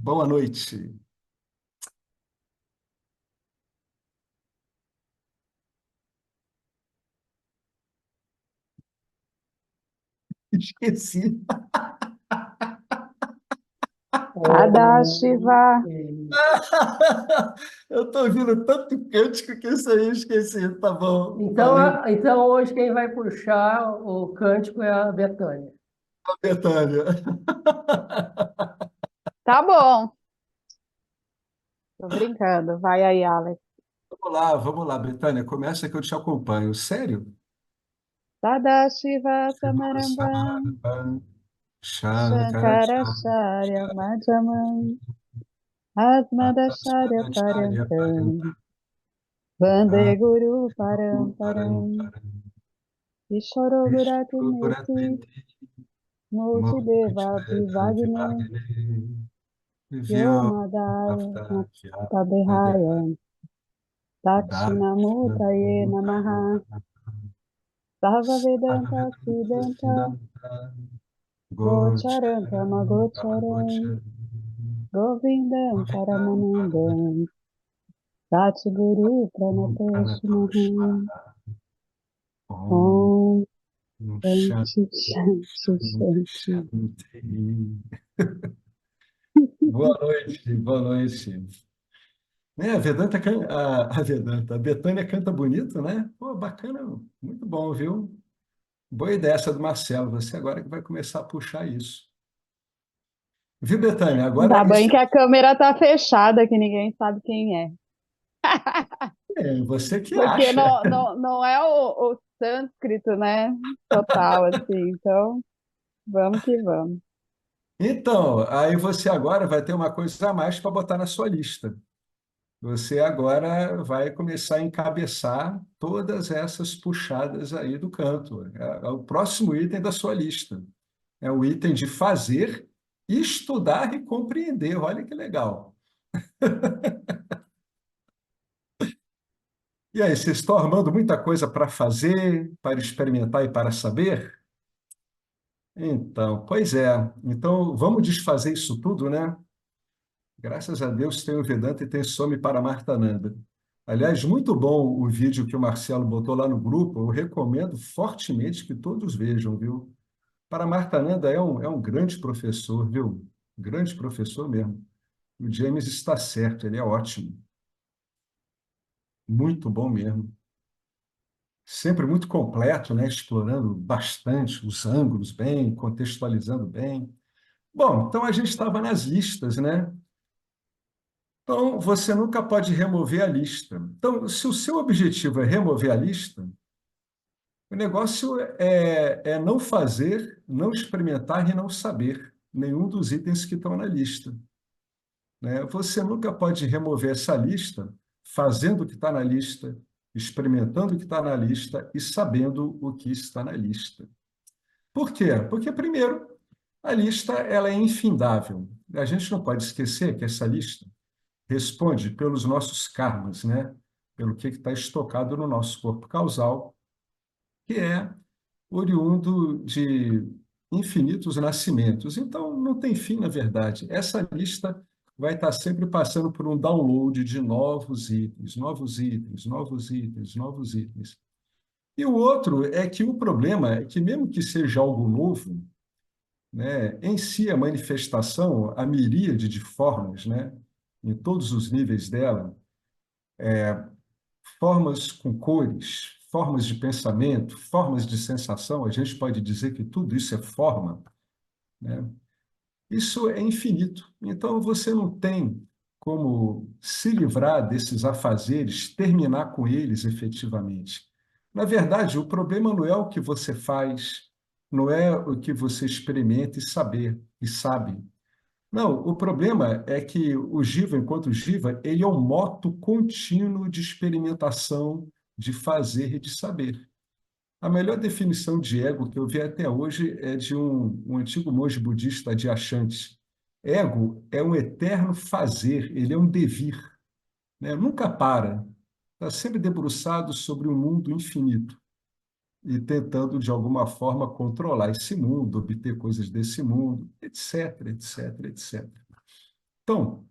Boa noite. Esqueci. Sadashiva. Eu estou ouvindo tanto cântico que isso aí eu esqueci. Tá bom, Então, valeu, então hoje quem vai puxar o cântico é a Betânia. Betânia. Tá bom. Tô brincando. Vai aí, Alex. Vamos lá, Betânia. Começa que eu te acompanho. Sério? Sadashiva Samarambam. Shankaracharya Madhyamam. Asmadacharya Paryantam. Vande Guru Paramparam. Ishvaro Gurati Murti. Multideva Bhivagne. Vyomadaya Tabihaya. Dakshinamurtaye Namaha. Sarva Vedanta Siddhanta. Gocharanta Magocharam. Govindam Paramanandam. Satguru Pranatoshimaham. Om Shanti Shanti Shanti. Boa noite, boa noite. A Vedanta, a Betânia canta bonito, né? Pô, bacana, muito bom, viu? Boa ideia essa do Marcelo. Você agora que vai começar a puxar isso. Viu, Betânia? Ainda Agora bem isso que a câmera tá fechada, que ninguém sabe quem é. é você que Porque acha. não é o sânscrito, né? Total, assim. Então, vamos que vamos. Então, aí você agora vai ter uma coisa a mais para botar na sua lista. Você agora vai começar a encabeçar todas essas puxadas aí do canto. É o próximo item da sua lista. É o item de fazer, estudar e compreender. Olha que legal. E aí, vocês estão armando muita coisa para fazer, para experimentar e para saber? Então, pois é. Então, vamos desfazer isso tudo, né? Graças a Deus tem o Vedanta e tem Some Paramartananda. Aliás, muito bom o vídeo que o Marcelo botou lá no grupo. Eu recomendo fortemente que todos vejam, viu? Paramartananda é um grande professor, viu? Grande professor mesmo. O James está certo, ele é ótimo. Muito bom mesmo. Sempre muito completo, né? Explorando bastante os ângulos bem, contextualizando bem. Bom, então a gente estava nas listas, né? Então, você nunca pode remover a lista. Então, se o seu objetivo é remover a lista, o negócio é não fazer, não experimentar e não saber nenhum dos itens que estão na lista, né? Você nunca pode remover essa lista fazendo o que está na lista, experimentando o que está na lista e sabendo o que está na lista. Por quê? Porque, primeiro, a lista ela é infindável. A gente não pode esquecer que essa lista responde pelos nossos karmas, né? Pelo que está estocado no nosso corpo causal, que é oriundo de infinitos nascimentos. Então, não tem fim, na verdade. Essa lista vai estar sempre passando por um download de novos itens, novos itens, novos itens, novos itens. E o outro é que o problema é que, mesmo que seja algo novo, né, em si a manifestação, a miríade de formas, né, em todos os níveis dela, formas com cores, formas de pensamento, formas de sensação, a gente pode dizer que tudo isso é forma, né? Isso é infinito. Então você não tem como se livrar desses afazeres, terminar com eles efetivamente. Na verdade, o problema não é o que você faz, não é o que você experimenta e sabe. Não, o problema é que o Jiva, enquanto Jiva, ele é um moto contínuo de experimentação, de fazer e de saber. A melhor definição de ego que eu vi até hoje é de um antigo monge budista, Adyashanti. Ego é um eterno fazer, ele é um devir, né? Nunca para, está sempre debruçado sobre um mundo infinito e tentando, de alguma forma, controlar esse mundo, obter coisas desse mundo, etc, etc, etc. Então,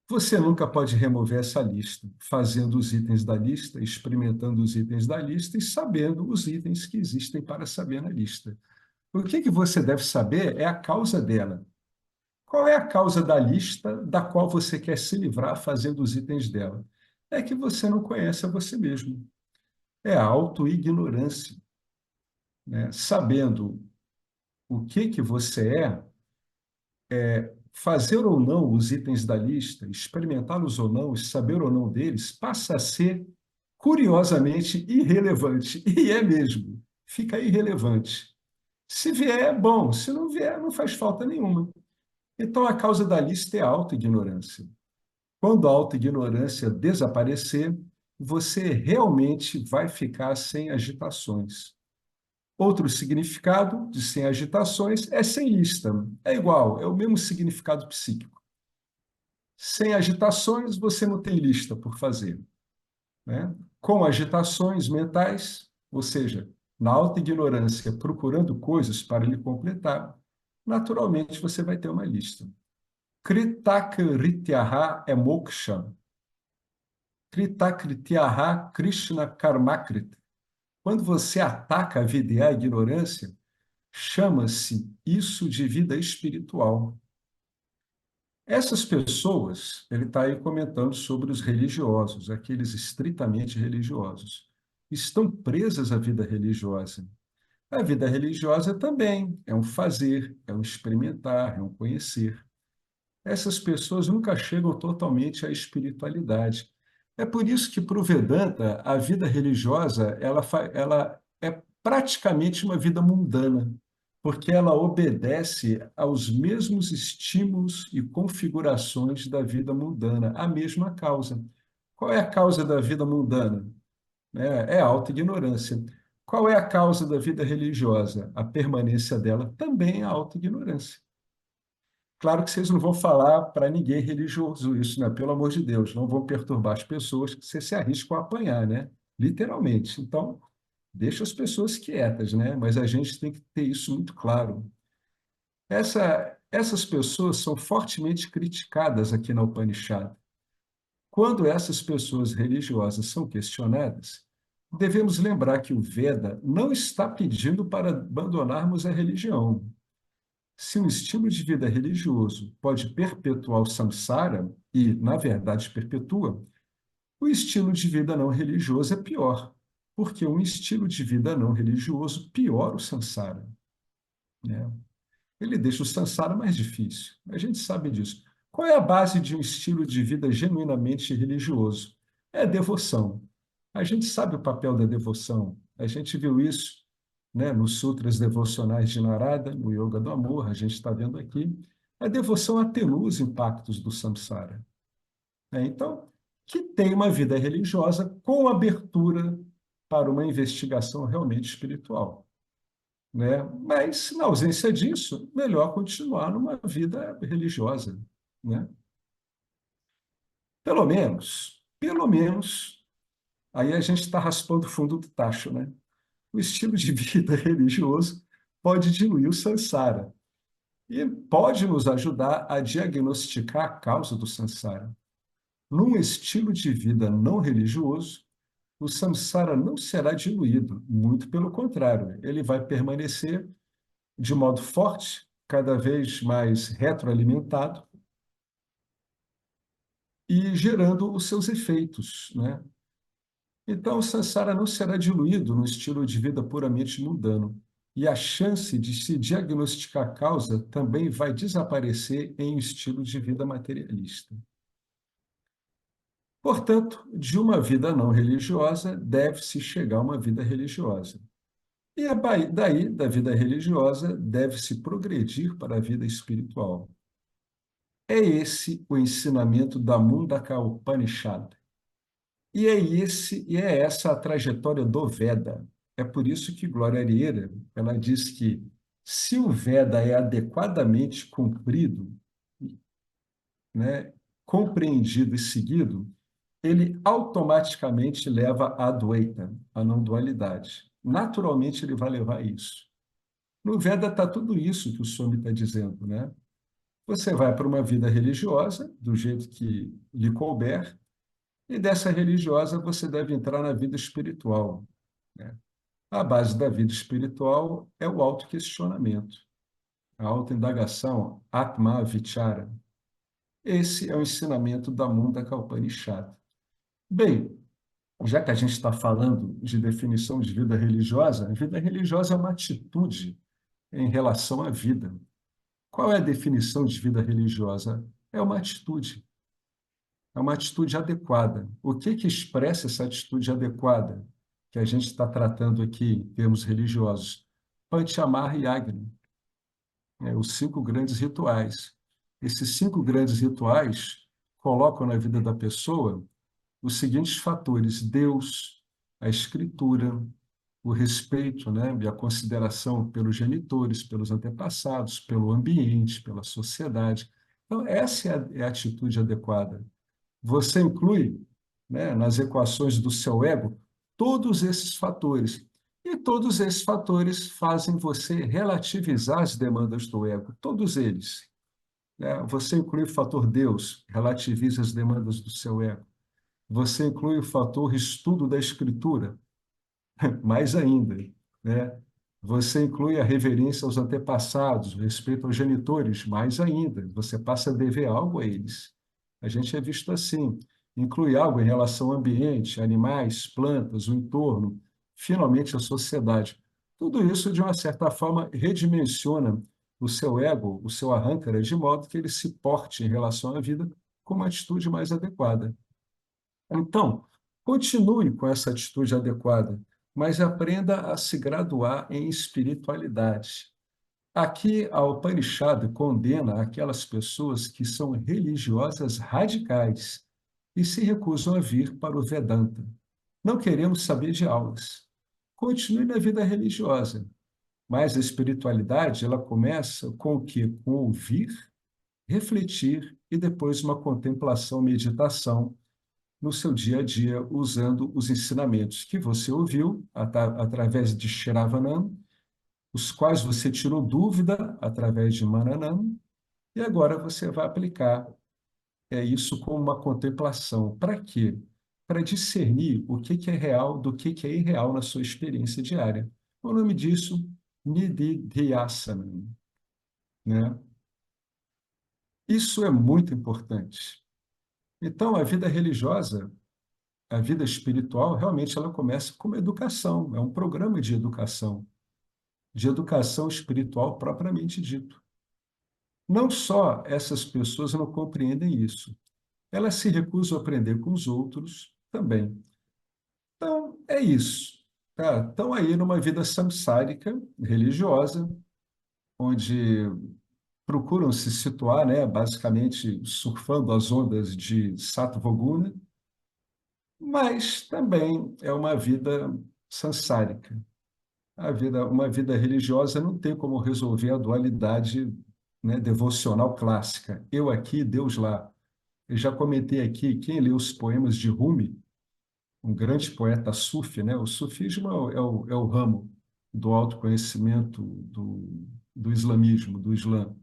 você nunca pode remover essa lista, fazendo os itens da lista, experimentando os itens da lista e sabendo os itens que existem para saber na lista. O que você deve saber é a causa dela. Qual é a causa da lista da qual você quer se livrar fazendo os itens dela? É que você não conhece a você mesmo. É a autoignorância, né? Sabendo o que você fazer ou não os itens da lista, experimentá-los ou não, saber ou não deles, passa a ser, curiosamente, irrelevante. E é mesmo. Fica irrelevante. Se vier, é bom. Se não vier, não faz falta nenhuma. Então, a causa da lista é a autoignorância. Quando a autoignorância desaparecer, você realmente vai ficar sem agitações. Outro significado de sem agitações é sem lista. É igual, é o mesmo significado psíquico. Sem agitações, você não tem lista por fazer, né? Com agitações mentais, ou seja, na autoignorância, procurando coisas para lhe completar, naturalmente você vai ter uma lista. Kritakrityaha é moksha. Kritakrityaha Krishna Karmakrit. Quando você ataca a vida e a ignorância, chama-se isso de vida espiritual. Essas pessoas, ele está aí comentando sobre os religiosos, aqueles estritamente religiosos, estão presas à vida religiosa. A vida religiosa também é um fazer, é um experimentar, é um conhecer. Essas pessoas nunca chegam totalmente à espiritualidade. É por isso que, para o Vedanta, a vida religiosa ela é praticamente uma vida mundana, porque ela obedece aos mesmos estímulos e configurações da vida mundana, a mesma causa. Qual é a causa da vida mundana? É a autoignorância. Qual é a causa da vida religiosa? A permanência dela também é a autoignorância. Claro que vocês não vão falar para ninguém religioso isso, né? Pelo amor de Deus, não vão perturbar as pessoas que você se arriscam a apanhar, né? Literalmente. Então, deixa as pessoas quietas, né? Mas a gente tem que ter isso muito claro. Essas pessoas são fortemente criticadas aqui na Upanishad. Quando essas pessoas religiosas são questionadas, devemos lembrar que o Veda não está pedindo para abandonarmos a religião. Se um estilo de vida religioso pode perpetuar o samsara, e, na verdade, perpetua, o estilo de vida não religioso é pior, porque um estilo de vida não religioso piora o samsara, né? Ele deixa o samsara mais difícil. A gente sabe disso. Qual é a base de um estilo de vida genuinamente religioso? É a devoção. A gente sabe o papel da devoção. A gente viu isso, né, nos sutras devocionais de Narada, no Yoga do Amor, a gente está vendo aqui. A devoção atenua os impactos do samsara, né? Então, que tem uma vida religiosa com abertura para uma investigação realmente espiritual, né? Mas, na ausência disso, melhor continuar numa vida religiosa, né? Pelo menos, aí a gente está raspando o fundo do tacho, né? O estilo de vida religioso pode diluir o samsara e pode nos ajudar a diagnosticar a causa do samsara. Num estilo de vida não religioso, o samsara não será diluído, muito pelo contrário, ele vai permanecer de modo forte, cada vez mais retroalimentado e gerando os seus efeitos, né? Então, o samsara não será diluído no estilo de vida puramente mundano, e a chance de se diagnosticar a causa também vai desaparecer em um estilo de vida materialista. Portanto, de uma vida não religiosa, deve-se chegar a uma vida religiosa. E daí, da vida religiosa, deve-se progredir para a vida espiritual. É esse o ensinamento da Mundaka Upanishad. E é essa a trajetória do Veda. É por isso que Glória Arieira, ela diz que se o Veda é adequadamente cumprido, né, compreendido e seguido, ele automaticamente leva à Advaita, a não dualidade. Naturalmente ele vai levar a isso. No Veda está tudo isso que o Swami está dizendo, né? Você vai para uma vida religiosa, do jeito que lhe couber, e dessa religiosa você deve entrar na vida espiritual, né? A base da vida espiritual é o autoquestionamento, a autoindagação, Atma Vichara. Esse é o ensinamento da Mundaka Upanishad. Bem, já que a gente está falando de definição de vida religiosa, a vida religiosa é uma atitude em relação à vida. Qual é a definição de vida religiosa? É uma atitude adequada. O que que expressa essa atitude adequada que a gente está tratando aqui em termos religiosos? Panchamara e Agni, os 5 grandes rituais. Esses 5 grandes rituais colocam na vida da pessoa os seguintes fatores: Deus, a escritura, o respeito, né, e a consideração pelos genitores, pelos antepassados, pelo ambiente, pela sociedade. Então, essa é a atitude adequada. Você inclui, né, nas equações do seu ego todos esses fatores. E todos esses fatores fazem você relativizar as demandas do ego, todos eles, né? Você inclui o fator Deus, relativiza as demandas do seu ego. Você inclui o fator estudo da escritura, mais ainda, né? Você inclui a reverência aos antepassados, o respeito aos genitores, mais ainda. Você passa a dever algo a eles. A gente é visto assim. Inclui algo em relação ao ambiente, animais, plantas, o entorno, finalmente a sociedade. Tudo isso, de uma certa forma, redimensiona o seu ego, o seu ahānkara, de modo que ele se porte em relação à vida com uma atitude mais adequada. Então, continue com essa atitude adequada, mas aprenda a se graduar em espiritualidade. Aqui, a Upanishad condena aquelas pessoas que são religiosas radicais e se recusam a vir para o Vedanta. Não queremos saber de aulas. Continue na vida religiosa, mas a espiritualidade ela começa com o quê? Com ouvir, refletir e depois uma contemplação, meditação no seu dia a dia, usando os ensinamentos que você ouviu através de Shravanam, os quais você tirou dúvida através de Mananam, e agora você vai aplicar isso como uma contemplação. Para quê? Para discernir o que que é real do que é irreal na sua experiência diária. O nome disso, Nididhyasana, né? Isso é muito importante. Então, a vida religiosa, a vida espiritual, realmente ela começa como educação, é um programa de educação espiritual propriamente dito. Não só essas pessoas não compreendem isso, elas se recusam a aprender com os outros também. Então, é isso. Tá? Estão aí numa vida samsárica, religiosa, onde procuram se situar, né, basicamente surfando as ondas de Sattva-guna, mas também é uma vida sansárica. Uma vida religiosa não tem como resolver a dualidade, né, devocional clássica. Eu aqui, Deus lá. Eu já comentei aqui, quem lê os poemas de Rumi, um grande poeta sufi, né? O sufismo é o ramo do autoconhecimento do islamismo, do Islã.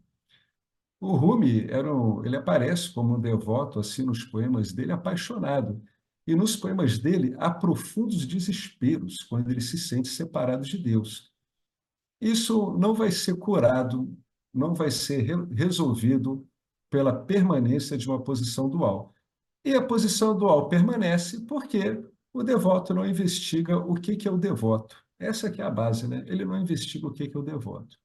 O Rumi ele aparece como um devoto assim nos poemas dele, apaixonado. E nos poemas dele há profundos desesperos quando ele se sente separado de Deus. Isso não vai ser curado, não vai ser resolvido pela permanência de uma posição dual. E a posição dual permanece porque o devoto não investiga o que que é o devoto. Essa que é a base, né? Ele não investiga o que que é o devoto,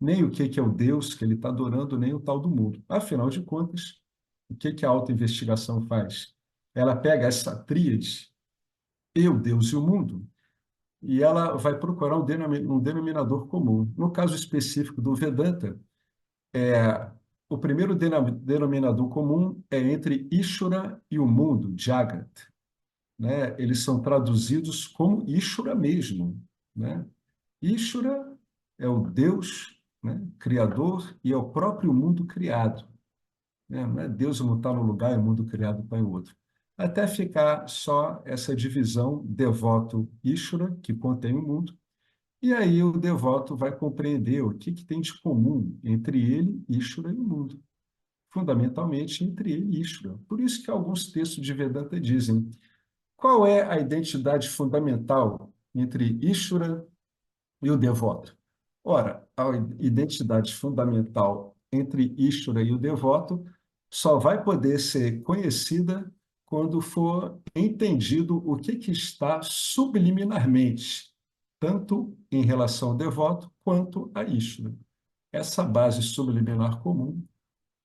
nem o que que é o Deus que ele está adorando, nem o tal do mundo. Afinal de contas, o que que a autoinvestigação faz? Ela pega essa tríade, eu, Deus e o mundo, e ela vai procurar um denominador comum. No caso específico do Vedanta, o primeiro denominador comum é entre Ishvara e o mundo, Jagat, né? Eles são traduzidos como Ishvara mesmo, né? Ishvara é o Deus, né, criador, e é o próprio mundo criado, né? Não é Deus não está no lugar e o mundo criado está em outro. Até ficar só essa divisão devoto Ishvara, que contém o mundo, e aí o devoto vai compreender o que que tem de comum entre ele, Ishvara e o mundo. fundamentalmente entre ele e Ishvara. Por isso que alguns textos de Vedanta dizem: qual é a identidade fundamental entre Ishvara e o devoto? Ora, a identidade fundamental entre Ishvara e o devoto só vai poder ser conhecida quando for entendido o que está subliminarmente, tanto em relação ao devoto quanto a Ishvara. Essa base subliminar comum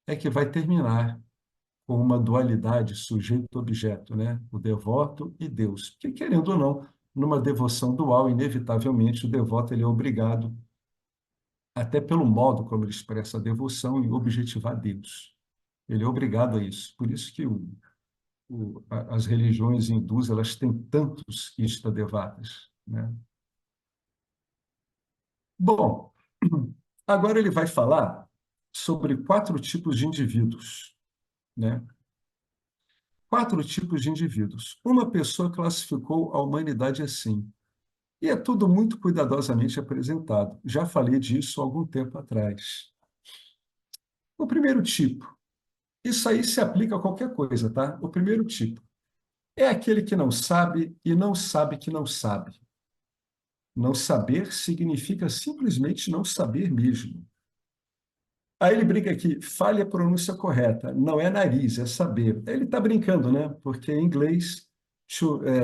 é que vai terminar com uma dualidade sujeito-objeto, né? O devoto e Deus. Porque, querendo ou não, numa devoção dual, inevitavelmente, o devoto ele é obrigado, até pelo modo como ele expressa a devoção, em objetivar Deus. Ele é obrigado a isso. Por isso que as religiões hindus elas têm tantos Ishtadevatas, né? Bom, agora ele vai falar sobre 4 tipos de indivíduos, né? 4 tipos de indivíduos. Uma pessoa classificou a humanidade assim, e é tudo muito cuidadosamente apresentado. Já falei disso há algum tempo atrás. O primeiro tipo, isso aí se aplica a qualquer coisa, tá? O primeiro tipo é aquele que não sabe e não sabe que não sabe. Não saber significa simplesmente não saber mesmo. Aí ele brinca aqui, fale a pronúncia correta, não é nariz, é saber. Ele está brincando, né? Porque em inglês,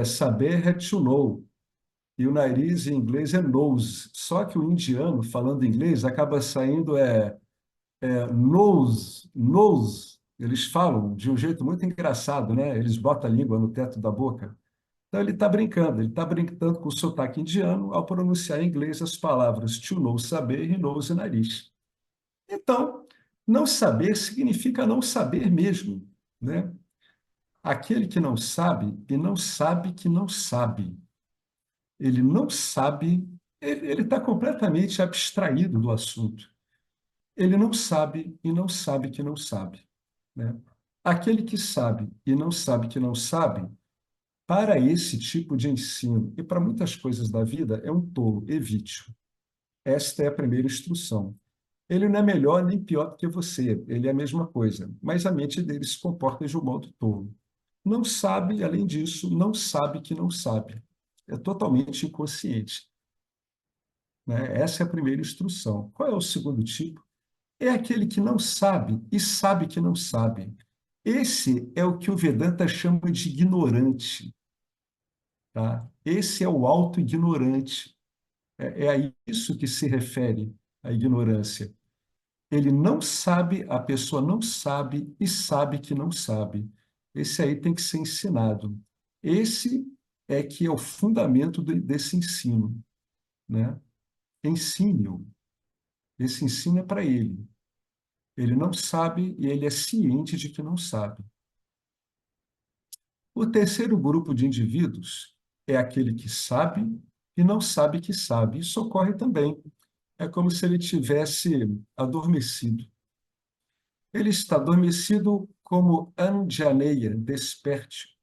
saber é to know, e o nariz em inglês é nose. Só que o indiano, falando inglês, acaba saindo nose, nose. Eles falam de um jeito muito engraçado, né? Eles botam a língua no teto da boca. Então ele está brincando com o sotaque indiano ao pronunciar em inglês as palavras to know, saber, e nose, nariz. Então, não saber significa não saber mesmo, né? Aquele que não sabe e não sabe que não sabe. Ele não sabe, ele está completamente abstraído do assunto. Ele não sabe e não sabe que não sabe, né? Aquele que sabe e não sabe que não sabe, para esse tipo de ensino e para muitas coisas da vida, é um tolo, evite-o. Esta é a primeira instrução. Ele não é melhor nem pior do que você, ele é a mesma coisa, mas a mente dele se comporta de um modo tolo. Não sabe, além disso, não sabe que não sabe. É totalmente inconsciente, né? Essa é a primeira instrução. Qual é o segundo tipo? É aquele que não sabe e sabe que não sabe. Esse é o que o Vedanta chama de ignorante, tá? Esse é o auto-ignorante. É a isso que se refere a ignorância. Ele não sabe, a pessoa não sabe e sabe que não sabe. Esse aí tem que ser ensinado. Esse é que é o fundamento desse ensino, né? Ensine-o. Esse ensino é para ele. Ele não sabe e ele é ciente de que não sabe. O terceiro grupo de indivíduos é aquele que sabe e não sabe que sabe. Isso ocorre também. É como se ele tivesse adormecido. Ele está adormecido como Anjaneya, desperte.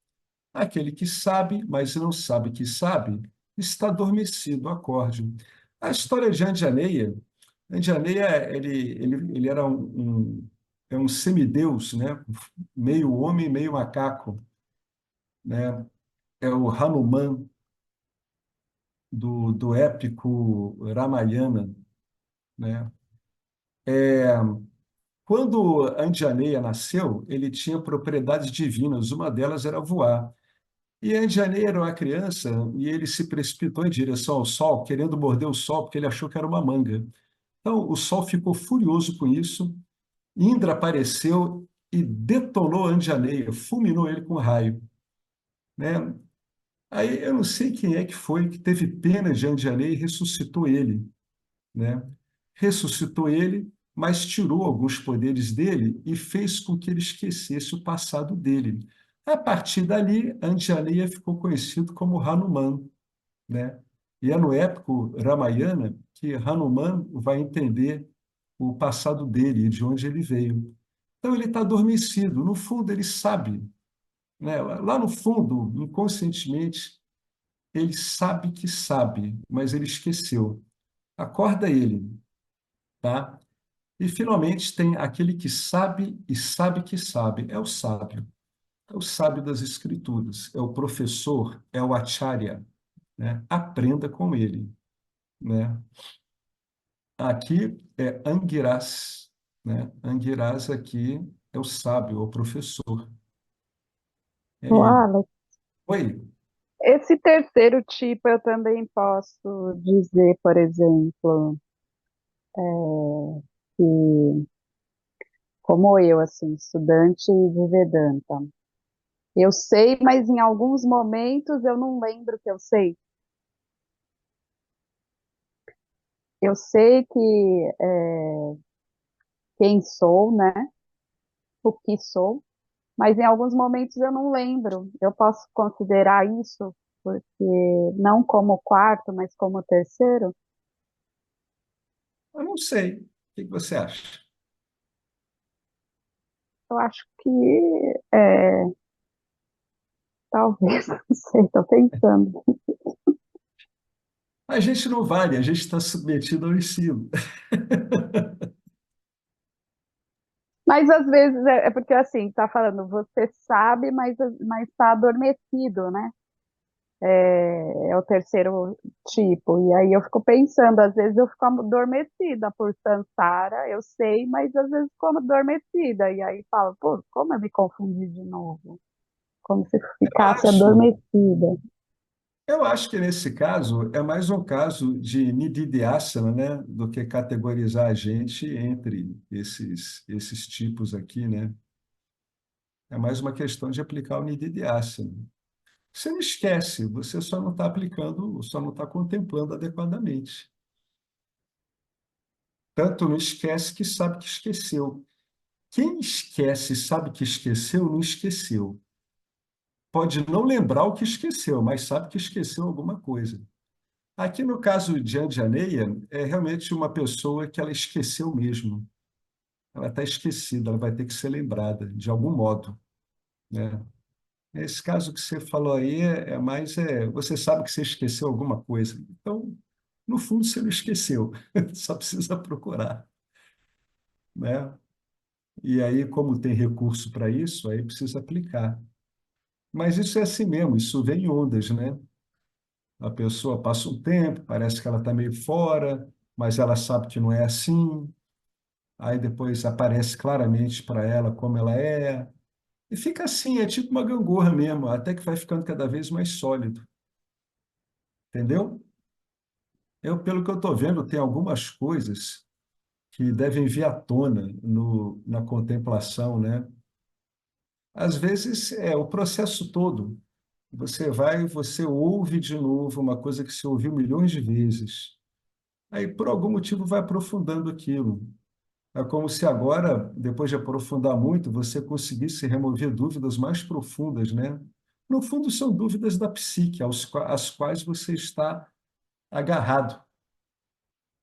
Aquele que sabe, mas não sabe que sabe, está adormecido, acorde. A história de Anjaneya ele era um semideus, né? Meio homem, meio macaco, né? É o Hanuman do épico Ramayana, né? Quando Anjaneya nasceu, ele tinha propriedades divinas, uma delas era voar. E Anjaneya era uma criança e ele se precipitou em direção ao sol, querendo morder o sol, porque ele achou que era uma manga. Então, o sol ficou furioso com isso. Indra apareceu e detonou Anjaneya, fulminou ele com um raio, né? Aí eu não sei quem é que foi que teve pena de Anjaneya e ressuscitou ele, né? Ressuscitou ele, mas tirou alguns poderes dele e fez com que ele esquecesse o passado dele. A partir dali, Anjaneya ficou conhecido como Hanuman, né? E é no épico Ramayana que Hanuman vai entender o passado dele e de onde ele veio. Então ele está adormecido, no fundo ele sabe, né? Lá no fundo, inconscientemente, ele sabe que sabe, mas ele esqueceu. Acorda ele, tá? E, finalmente, tem aquele que sabe e sabe que sabe. É o sábio. É o sábio das escrituras. É o professor, é o acharya, né? Aprenda com ele, né? Aqui é Anguirás, né? Anguirás aqui é o sábio, é o professor. É ele. Uau, Oi? esse terceiro tipo eu também posso dizer, por exemplo, que como eu, assim, estudante de Vedanta, eu sei, mas em alguns momentos eu não lembro que eu sei. Eu sei que quem sou, né? O que sou, mas em alguns momentos eu não lembro. Eu posso considerar isso, porque não como quarto, mas como terceiro. Eu não sei. O que você acha? Eu acho que talvez, não sei, estou pensando. A gente não vale, a gente está submetido ao ensino. Mas às vezes é porque assim, tá falando, você sabe, mas está adormecido, né? É o terceiro tipo. E aí eu fico pensando, às vezes eu fico adormecida por Sansara, eu sei, mas às vezes fico adormecida. E aí falo, pô, como eu me confundi de novo? Como se Eu ficasse acho, adormecida. eu acho que nesse caso é mais um caso de nididhyasana, né, do que categorizar a gente entre esses tipos aqui, né? É mais uma questão de aplicar o nididhyasana. Você não esquece, você só não está aplicando, só não está contemplando adequadamente. Tanto não esquece que sabe que esqueceu. Quem esquece e sabe que esqueceu, não esqueceu. Pode não lembrar o que esqueceu, mas sabe que esqueceu alguma coisa. Aqui no caso de Anjaneya, é realmente uma pessoa que ela esqueceu mesmo. Ela está esquecida, ela vai ter que ser lembrada de algum modo, né? Esse caso que você falou aí você sabe que você esqueceu alguma coisa. Então, no fundo, você não esqueceu, só precisa procurar, né? E aí, como tem recurso para isso, aí precisa aplicar. Mas isso é assim mesmo, isso vem em ondas, né? A pessoa passa um tempo, parece que ela está meio fora, mas ela sabe que não é assim. Aí depois aparece claramente para ela como ela é. E fica assim, é tipo uma gangorra mesmo, até que vai ficando cada vez mais sólido, entendeu? Pelo que eu estou vendo, tem algumas coisas que devem vir à tona na contemplação, né? Às vezes é o processo todo. Você vai, você ouve de novo uma coisa que você ouviu milhões de vezes. Aí, por algum motivo, vai aprofundando aquilo. É como se agora, depois de aprofundar muito, você conseguisse remover dúvidas mais profundas, né? No fundo, são dúvidas da psique, às quais você está agarrado,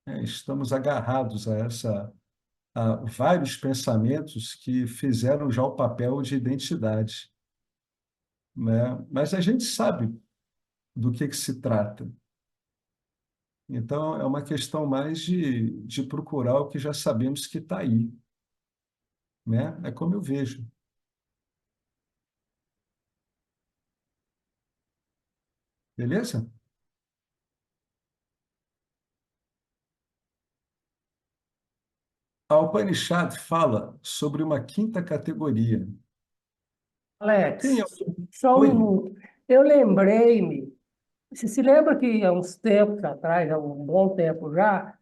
né? Estamos agarrados a vários pensamentos que fizeram já o papel de identidade, né? Mas a gente sabe do que se trata. Então, é uma questão mais de procurar o que já sabemos que está aí, né? É como eu vejo. Beleza? A Upanishad fala sobre uma quinta categoria. Tem Alex, algum... só um Oi? minuto. Eu lembrei-me, você se lembra que há uns tempos atrás, há um bom tempo já,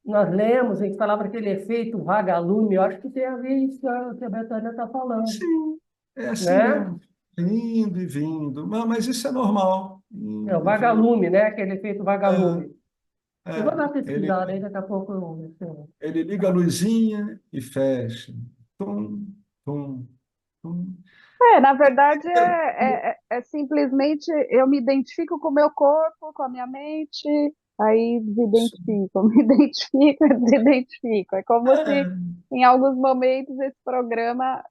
nós lemos, a gente falava daquele efeito vagalume, eu acho que tem a ver isso que a Betânia está falando, Sim, é assim né? mesmo. Indo e vindo. Mas isso é normal. É o Indo e vindo. vagalume, né? Aquele efeito vagalume. Eu vou dar uma Ele, pesquisada aí, daqui a pouco eu... ele liga a luzinha e fecha. Tum, tum, tum. Na verdade, é simplesmente eu me identifico com o meu corpo, com a minha mente, aí desidentifico, me identifico, desidentifico. É como se em alguns momentos esse programa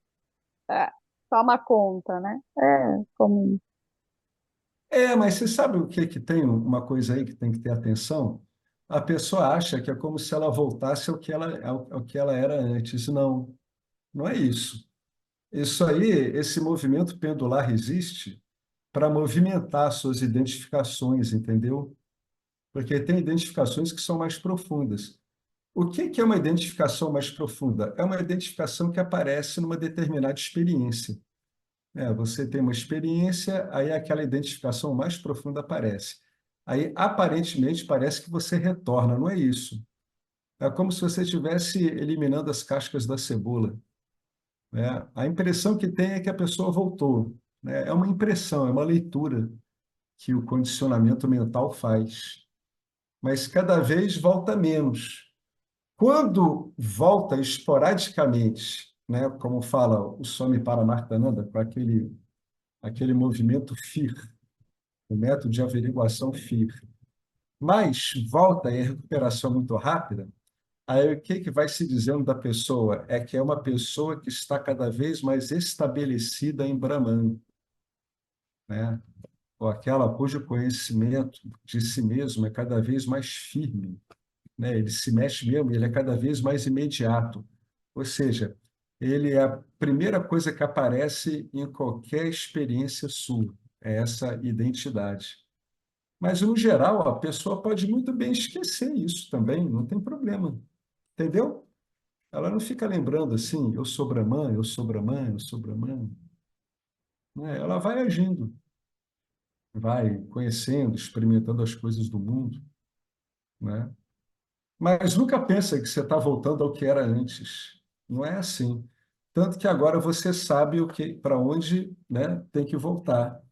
é, toma conta, né? É comum. Mas você sabe o que que tem uma coisa aí que tem que ter atenção? a pessoa acha que é como se ela voltasse ao que ela era antes. Não, não é isso. Isso aí, esse movimento pendular existe para movimentar suas identificações, entendeu? Porque tem identificações que são mais profundas. O que que é uma identificação mais profunda? É uma identificação que aparece numa determinada experiência. Você tem uma experiência, aí aquela identificação mais profunda aparece. Aí, aparentemente, parece que você retorna, não é isso. É como se você estivesse eliminando as cascas da cebola, né? A impressão que tem é que a pessoa voltou, né? É uma impressão, é uma leitura que o condicionamento mental faz, mas cada vez volta menos. Quando volta esporadicamente, né, como fala o Swami Paramarthananda, com aquele movimento FIR, o método de averiguação FIR, mas volta em recuperação muito rápida, aí o que que vai se dizendo da pessoa? É que é uma pessoa que está cada vez mais estabelecida em Brahman, né? Ou aquela cujo conhecimento de si mesmo é cada vez mais firme, né? Ele se mexe mesmo, ele é cada vez mais imediato. Ou seja, ele é a primeira coisa que aparece em qualquer experiência sua, é essa identidade. Mas, no geral, a pessoa pode muito bem esquecer isso também, não tem problema, entendeu? Ela não fica lembrando assim, eu sou Brahman, eu sou Brahman, eu sou Brahman, né? Ela vai agindo, vai conhecendo, experimentando as coisas do mundo, né? Mas nunca pensa que você está voltando ao que era antes. Não é assim. Tanto que agora você sabe o que, para onde, né, tem que voltar.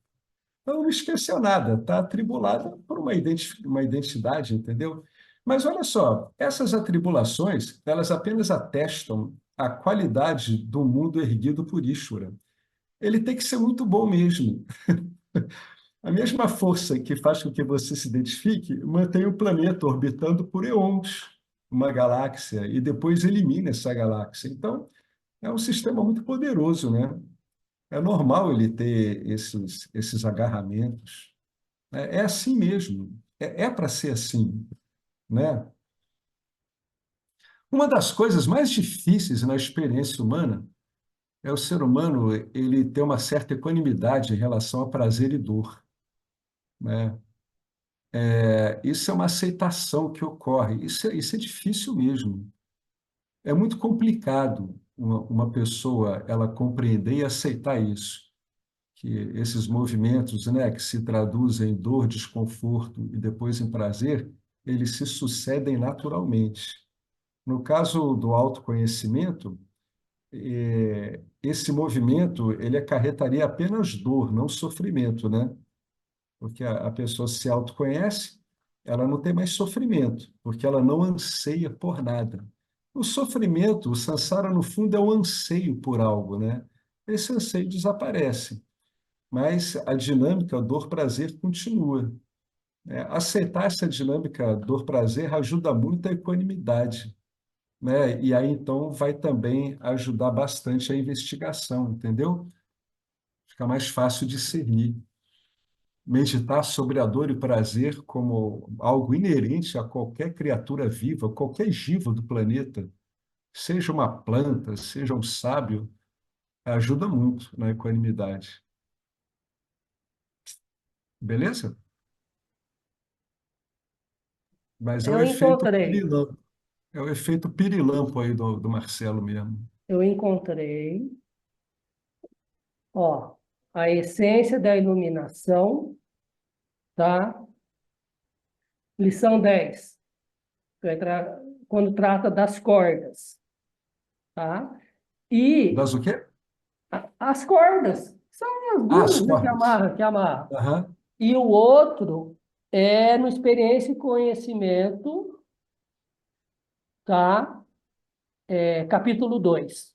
Então, não esqueceu nada, está atribulada por uma identidade, entendeu? Mas olha só, essas atribulações, elas apenas atestam a qualidade do mundo erguido por Ishvara. Ele tem que ser muito bom mesmo. A mesma força que faz com que você se identifique mantém o planeta orbitando por eons, uma galáxia, e depois elimina essa galáxia. Então, é um sistema muito poderoso, né? É normal ele ter esses agarramentos. É assim mesmo. É para ser assim, né? Uma das coisas mais difíceis na experiência humana é o ser humano ele ter uma certa equanimidade em relação a prazer e dor, né? Isso é uma aceitação que ocorre. Isso é difícil mesmo. É muito complicado uma pessoa ela compreender e aceitar isso, que esses movimentos, né, que se traduzem em dor, desconforto e depois em prazer, eles se sucedem naturalmente. No caso do autoconhecimento, esse movimento ele acarretaria apenas dor, não sofrimento, né? Porque a pessoa se autoconhece, ela não tem mais sofrimento, porque ela não anseia por nada. O sofrimento, o samsara, no fundo, é o anseio por algo, né? Esse anseio desaparece, mas a dinâmica dor-prazer continua, né? Aceitar essa dinâmica dor-prazer ajuda muito a equanimidade, né? E aí, então, vai também ajudar bastante a investigação, entendeu? Fica mais fácil discernir. Meditar sobre a dor e o prazer como algo inerente a qualquer criatura viva, qualquer jiva do planeta, seja uma planta, seja um sábio, ajuda muito na equanimidade. Beleza? Mas é o Eu efeito encontrei, pirilampo. É o efeito pirilampo aí do Marcelo mesmo. eu encontrei, ó, a essência da iluminação, tá? Lição 10, quando trata das cordas, tá? E Das o quê? as cordas são as Ah, as duas, né, cordas. que amarra. Aham. E o outro é no experiência e conhecimento, tá? Capítulo 2.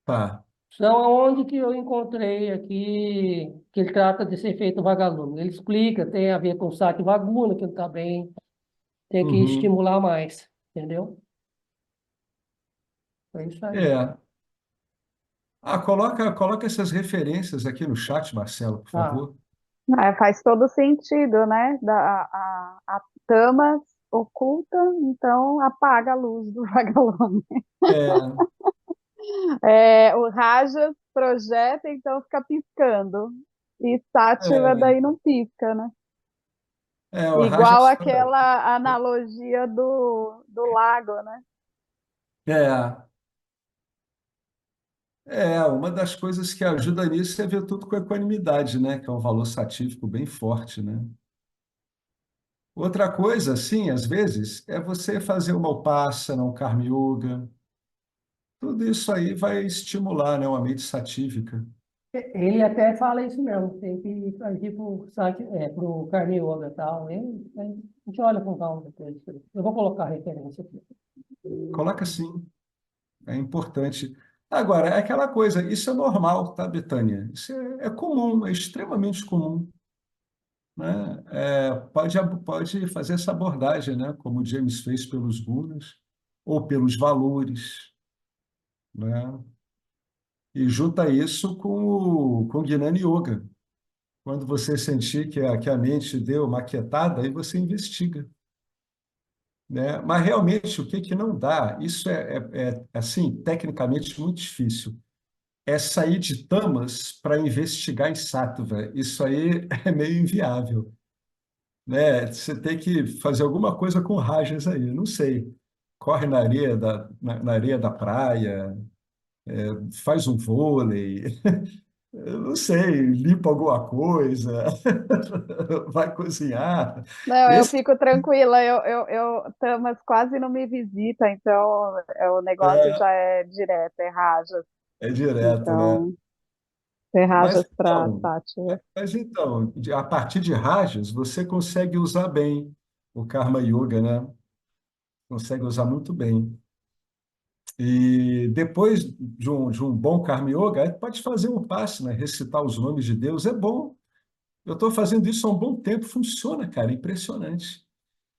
Tá. São onde que eu encontrei aqui que ele trata desse efeito vagalume. Ele explica, tem a ver com o saque vaguna, que também tem que Uhum. estimular mais, entendeu? É isso aí. É. Ah, coloca essas referências aqui no chat, Marcelo, por Tá. favor. Faz todo sentido, né? A Tamas oculta, então apaga a luz do vagalume. É, O Rajas projeta, então fica piscando. E Sátiva é, daí não pisca, né? o Igual Rajas. aquela analogia do lago, né? É, uma das coisas que ajuda nisso é ver tudo com equanimidade, né? Que é um valor satífico bem forte, né? Outra coisa, assim, às vezes, é você fazer uma Upasana, um Karma Yoga. Tudo isso aí vai estimular, né, uma mente satífica. Ele até fala isso mesmo, tem que partir pro Karma Yoga e tal. A gente olha com calma depois. Eu vou colocar a referência aqui. Coloca assim, é importante. Agora, é aquela coisa, isso é normal, tá, Betânia? Isso é comum, é extremamente comum, né? Pode fazer essa abordagem, né? Como o James fez pelos gunas, ou pelos valores, né? E junta isso com o Gnana Yoga. Quando você sentir que a mente deu uma quietada, aí você investiga, né? Mas realmente o que não dá, isso assim, tecnicamente muito difícil, é sair de tamas para investigar em sattva. Isso aí é meio inviável, né? Você tem que fazer alguma coisa com rajas aí, não sei. Corre na areia da praia, faz um vôlei, eu não sei, limpa alguma coisa, vai cozinhar. Não, eu Esse fico tranquila, Tamas quase não me visita, então o negócio é, já é direto, é Rajas. é direto, né? Então, é Mas Rajas para então, Sátiva. a partir de rajas, você consegue usar bem o Karma Yoga, né? Consegue usar muito bem. E depois de um bom Karma Yoga, aí pode fazer um passe, né? Recitar os nomes de Deus. É bom. Eu estou fazendo isso há um bom tempo. Funciona, cara. Impressionante.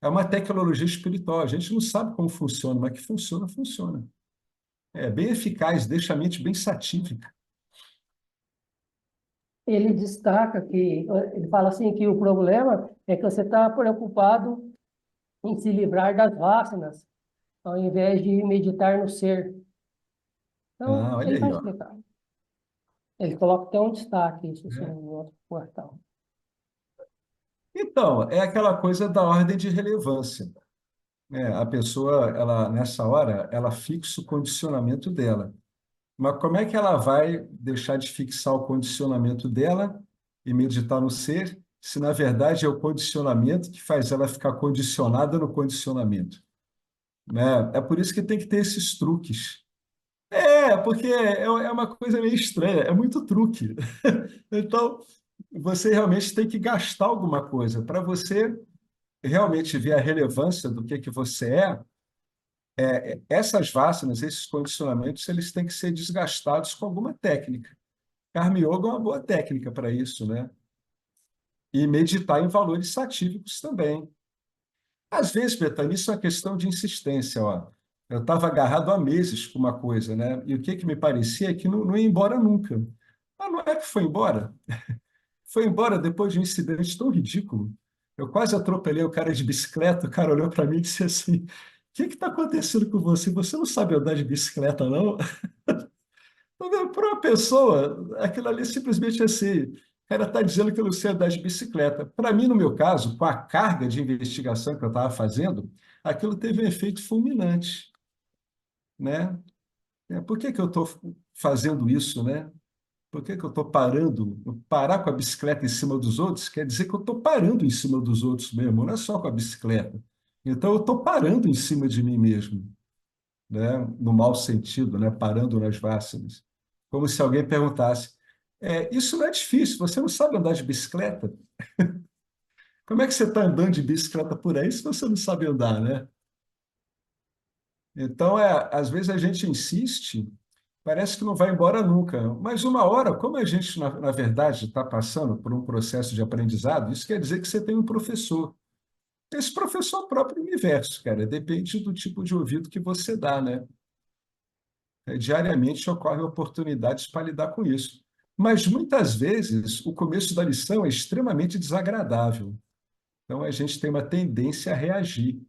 É uma tecnologia espiritual. A gente não sabe como funciona, mas que funciona, funciona. É bem eficaz, deixa a mente bem satírica. Ele destaca que, ele fala assim, que o problema é que você está preocupado em se livrar das vasanas, ao invés de meditar no ser. Ah, Então, olha ele aí, vai ó. explicar. Ele coloca até um destaque, isso assim, É. no outro portal. Então, é aquela coisa da ordem de relevância, né? A pessoa, ela, nessa hora, ela fixa o condicionamento dela. Mas como é que ela vai deixar de fixar o condicionamento dela e meditar no ser, se na verdade é o condicionamento que faz ela ficar condicionada no condicionamento, né? É por isso que tem que ter esses truques. Porque é uma coisa meio estranha, é muito truque. Então, você realmente tem que gastar alguma coisa para você realmente ver a relevância do que você é. Essas vasanas, esses condicionamentos, eles têm que ser desgastados com alguma técnica. Karma Yoga é uma boa técnica para isso, né? E meditar em valores satívicos também. Às vezes, Betânia, isso é uma questão de insistência, ó. Eu estava agarrado há meses com uma coisa, né? E o que me parecia é que não ia embora nunca. Mas não é que foi embora. Foi embora depois de um incidente tão ridículo. Eu quase atropelei o cara de bicicleta, o cara olhou para mim e disse assim: O que está acontecendo com você? Você não sabe andar de bicicleta, não? Para uma pessoa, aquilo ali é simplesmente assim, o cara está dizendo que eu não sei andar de bicicleta. Para mim, no meu caso, com a carga de investigação que eu estava fazendo, aquilo teve um efeito fulminante, né? Por que eu estou fazendo isso, né? Por que eu estou parando? Parar com a bicicleta em cima dos outros quer dizer que eu estou parando em cima dos outros mesmo, não é só com a bicicleta. Então, eu estou parando em cima de mim mesmo, né? No mau sentido, né? Parando nas vássanas. Como se alguém perguntasse: isso não é difícil, você não sabe andar de bicicleta? Como é que você está andando de bicicleta por aí se você não sabe andar, né? Então, às vezes a gente insiste, parece que não vai embora nunca, mas uma hora, como a gente, na verdade, está passando por um processo de aprendizado, isso quer dizer que você tem um professor. Esse professor é o próprio universo, cara, depende do tipo de ouvido que você dá, né? Diariamente ocorrem oportunidades para lidar com isso. Mas muitas vezes o começo da lição é extremamente desagradável. Então a gente tem uma tendência a reagir.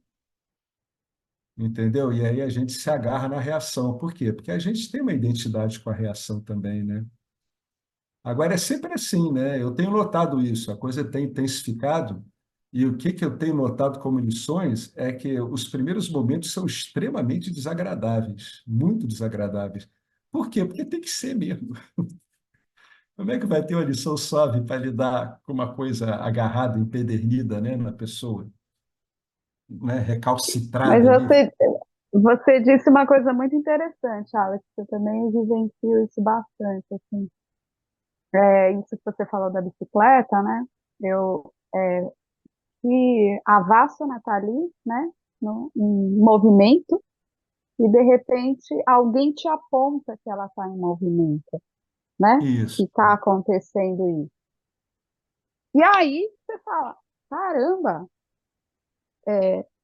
entendeu? E aí a gente se agarra na reação. Por quê? Porque a gente tem uma identidade com a reação também, né? Agora é sempre assim, né? Eu tenho notado isso, a coisa tem intensificado, e o que que eu tenho notado como lições é que os primeiros momentos são extremamente desagradáveis, muito desagradáveis. Por quê? Porque tem que ser mesmo. Como é que vai ter uma lição suave para lidar com uma coisa agarrada, empedernida, né, na pessoa, né, Mas recalcitrada ali? você disse uma coisa muito interessante, Alex. Eu também vivencio isso bastante, assim. Isso que você falou da bicicleta, né? Eu, e a Vassana está ali, né? No, em movimento, e de repente alguém te aponta que ela está em movimento, né? Que Isso. está acontecendo isso. E aí você fala, caramba,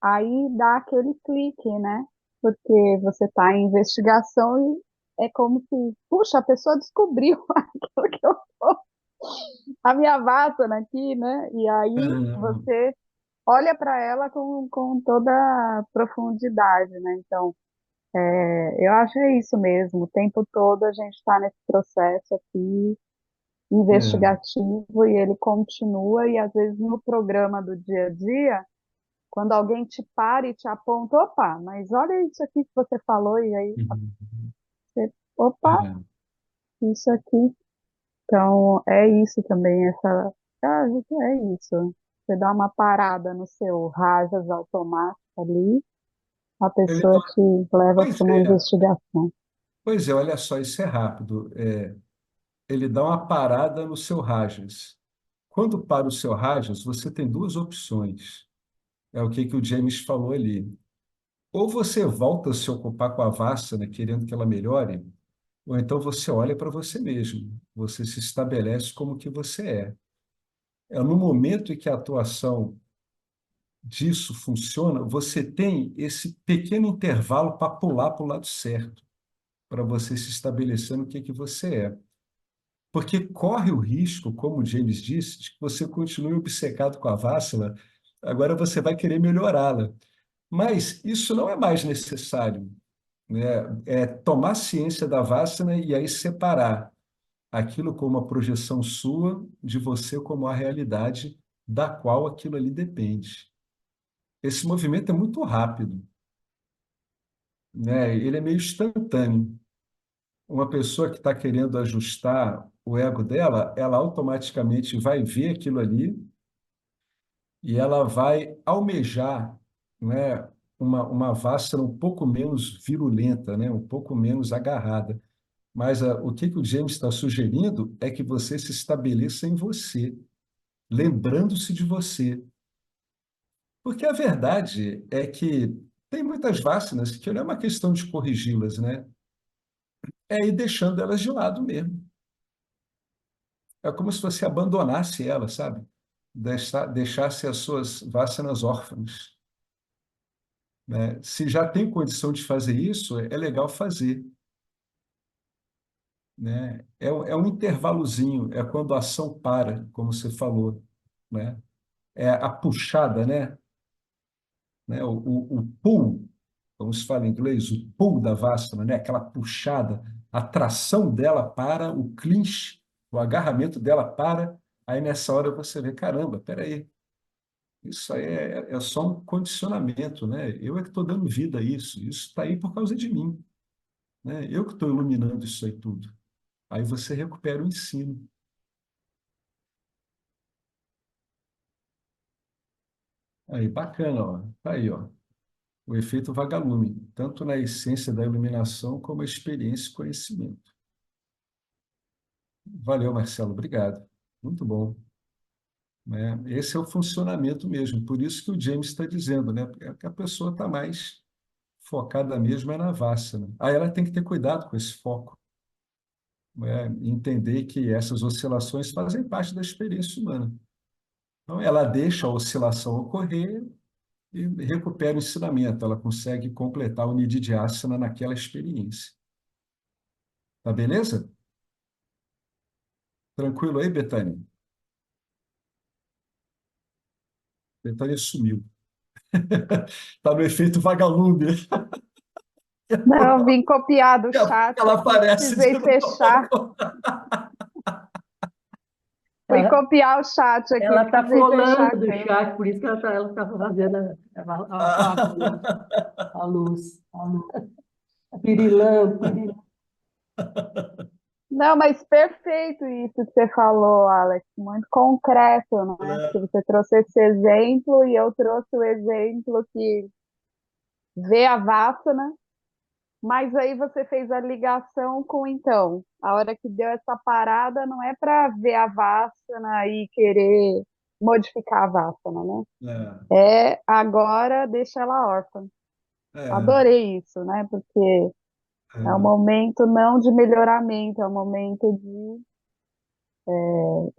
aí dá aquele clique, né? Porque você está em investigação e é como se, puxa, a pessoa descobriu aquilo que eu sou, a minha Vassana aqui, né? E aí Ah, você olha para ela com toda a profundidade, né? Então, eu acho isso mesmo. O tempo todo a gente está nesse processo aqui é. investigativo e ele continua e às vezes no programa do dia a dia, quando alguém te para e te aponta, opa, mas olha isso aqui que você falou e aí Uhum. você, opa, É. isso aqui. Então, é isso também, é isso. Você dá uma parada no seu rajas automático ali, a Ele pessoa dá- te leva Pois para uma é, investigação. pois é, olha só, isso é rápido. Ele dá uma parada no seu Rajas. Quando para o seu Rajas, você tem duas opções. É o que que o James falou ali. Ou você volta a se ocupar com a Vassana, querendo que ela melhore, ou então você olha para você mesmo. Você se estabelece como que você é. É no momento em que a atuação disso funciona, você tem esse pequeno intervalo para pular para o lado certo, para você se estabelecer no que você é. Porque corre o risco, como o James disse, de que você continue obcecado com a Vassala, agora você vai querer melhorá-la. Mas isso não é mais necessário, né? É tomar ciência da Vassana e aí separar aquilo como uma projeção sua de você como a realidade da qual aquilo ali depende. Esse movimento é muito rápido, né? Ele é meio instantâneo. Uma pessoa que está querendo ajustar o ego dela, ela automaticamente vai ver aquilo ali e ela vai almejar, né, uma Vassara um pouco menos virulenta, né, um pouco menos agarrada. Mas o que que o James está sugerindo é que você se estabeleça em você, lembrando-se de você. Porque a verdade é que tem muitas vacinas que não é uma questão de corrigi-las, né? É ir deixando elas de lado mesmo. É como se você abandonasse elas, sabe? Deixasse as suas vacinas órfãs, né? Se já tem condição de fazer isso, é legal fazer, né? É um intervalozinho, é quando a ação para, como você falou, né? É a puxada, né? O pull, como se fala em inglês, o pull da Vassana, né? Aquela puxada, a tração dela para o clinch, o agarramento dela para, aí nessa hora você vê, caramba, peraí, isso aí é só um condicionamento, né? Eu é que estou dando vida a isso, isso está aí por causa de mim, né? Eu que estou iluminando isso aí tudo. Aí você recupera o ensino. Aí, bacana, ó. Tá aí, ó. O efeito vagalume, tanto na essência da iluminação como a experiência e conhecimento. Valeu, Marcelo, obrigado. Muito bom, né? Esse é o funcionamento mesmo. Por isso que o James está dizendo, né? Porque a pessoa está mais focada mesmo é na Vassana. Aí ela tem que ter cuidado com esse foco, né? Entender que essas oscilações fazem parte da experiência humana. Então, ela deixa a oscilação ocorrer e recupera o ensinamento. Ela consegue completar o Nididhyasana naquela experiência. Tá beleza? Tranquilo aí, Betânia? Betânia sumiu. Está no efeito vagalume. Não, vim copiar do chat Ela aqui, aparece de precisei fechar. novo. Fui Ela copiar o chat aqui, ela está precisei fechar colando a do câmera. chat, por isso que ela tá fazendo, apagando a luz, a pirilampo. Não, mas perfeito isso que você falou, Alex, muito concreto, né? Porque você trouxe esse exemplo e eu trouxe o exemplo que vê a Vassana, mas aí você fez a ligação com, então, a hora que deu essa parada não é para ver a Vassana e querer modificar a Vassana, né? É, É agora deixa ela órfã. é, Adorei isso, né? Porque é um é. momento não de melhoramento, é um momento de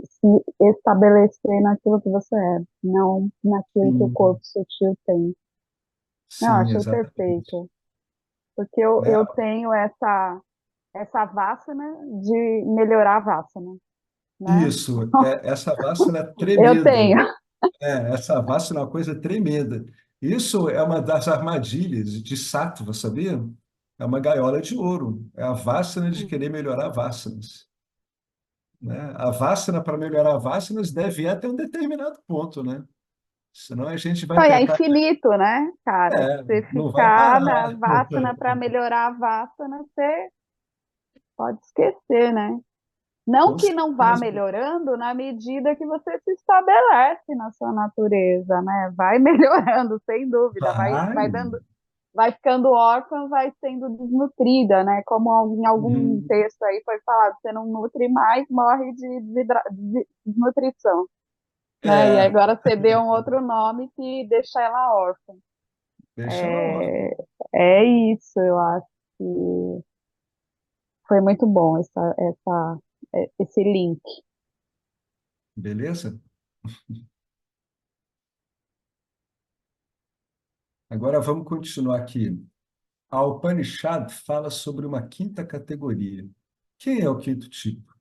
se estabelecer naquilo que você é, não naquilo que o Sim, corpo sutil tem. Não, sim, achei exatamente. perfeito. Porque eu Né? tenho essa vássana de melhorar a vássana, né? Isso, essa vássina é Eu tremenda. tenho. Essa vássina é uma coisa tremenda. Isso é uma das armadilhas de Sattva, sabia? É uma gaiola de ouro. É a vássina de querer melhorar vásanas. Né? A vássina, para melhorar vásanas, deve ir até um determinado ponto, né? Senão a gente vai Não, e é tentar. infinito, né, cara? Se É, você não vai ficar na parar. vássana para melhorar a vássana, você pode esquecer, né? Não Com que não vá certeza. melhorando na medida que você se estabelece na sua natureza, né? Vai melhorando, sem dúvida, Vai. vai dando, vai ficando órfã, vai sendo desnutrida, né? Como em algum Hum, texto aí foi falado, você não nutre mais, morre de desnutrição, né? E É, agora você deu um outro nome que deixa ela órfã. deixa ela órfã. É, é isso, eu acho que foi muito bom esse link. Beleza? Agora vamos continuar aqui. A Upanishad fala sobre uma quinta categoria. Quem é o quinto tipo?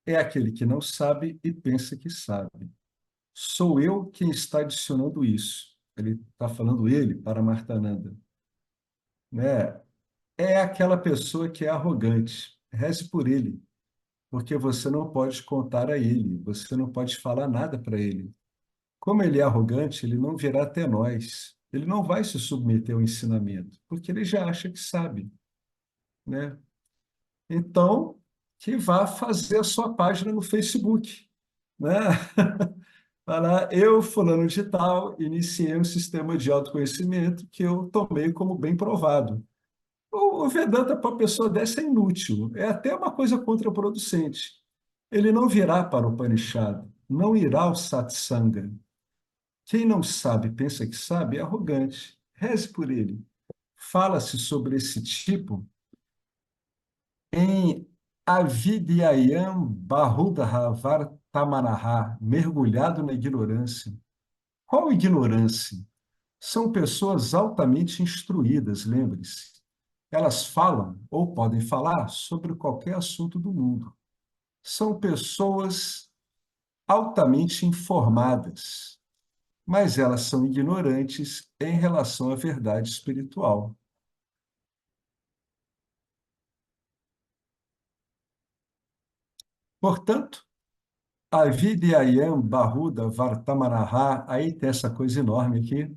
É aquele que não sabe e pensa que sabe. Sou eu quem está adicionando isso. Ele está falando ele para Martananda. Né? É aquela pessoa que é arrogante. Reze por ele, porque você não pode contar a ele, você não pode falar nada para ele. Como ele é arrogante, ele não virá até nós. Ele não vai se submeter ao ensinamento, porque ele já acha que sabe, né? Então, que vá fazer a sua página no Facebook, né? Falar, eu, fulano de tal, iniciei um sistema de autoconhecimento que eu tomei como bem provado. O Vedanta para uma pessoa dessa é inútil, é até uma coisa contraproducente. Ele não virá para o Upanishad, não irá ao satsanga. Quem não sabe, pensa que sabe, é arrogante. Reze por ele. Fala-se sobre esse tipo em Avidyayam Bahudara Vartamanaha, mergulhado na ignorância. Qual ignorância? São pessoas altamente instruídas, lembre-se. Elas falam ou podem falar sobre qualquer assunto do mundo. São pessoas altamente informadas, mas elas são ignorantes em relação à verdade espiritual. Portanto, a Vidyayam Bahuda Vartamaraha, aí tem essa coisa enorme aqui,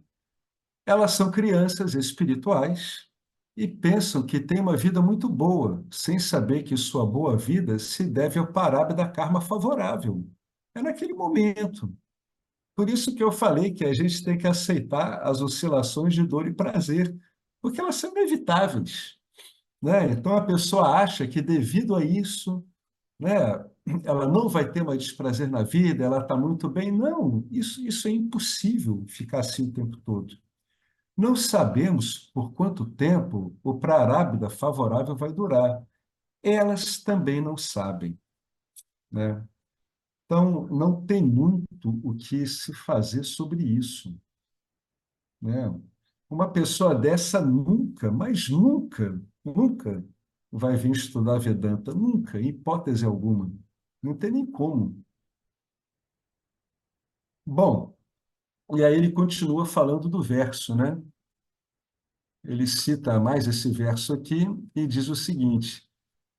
elas são crianças espirituais e pensam que têm uma vida muito boa, sem saber que sua boa vida se deve ao da karma favorável. É naquele momento. Por isso que eu falei que a gente tem que aceitar as oscilações de dor e prazer, porque elas são inevitáveis, né? Então a pessoa acha que devido a isso, né, ela não vai ter mais desprazer na vida, ela está muito bem. Não, isso é impossível ficar assim o tempo todo. Não sabemos por quanto tempo o prarabdha favorável vai durar. Elas também não sabem, né? Então, não tem muito o que se fazer sobre isso, né? Uma pessoa dessa nunca, mas nunca, nunca vai vir estudar Vedanta, nunca, em hipótese alguma. Não tem nem como. Bom, E aí ele continua falando do verso, né? Ele cita mais esse verso aqui e diz o seguinte: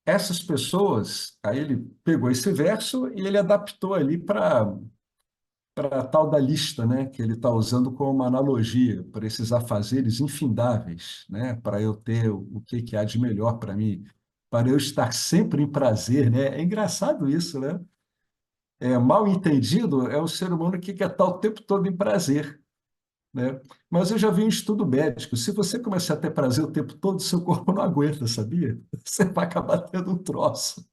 essas pessoas, aí ele pegou esse verso e ele adaptou ali para a tal da lista, né, que ele está usando como uma analogia para esses afazeres infindáveis, né, para eu ter o que há de melhor para mim, para eu estar sempre em prazer, né? É engraçado isso, né? Mal entendido é o ser humano que quer estar o tempo todo em prazer, né? Mas eu já vi um estudo médico. Se você começar a ter prazer o tempo todo, seu corpo não aguenta, sabia? Você vai acabar tendo um troço.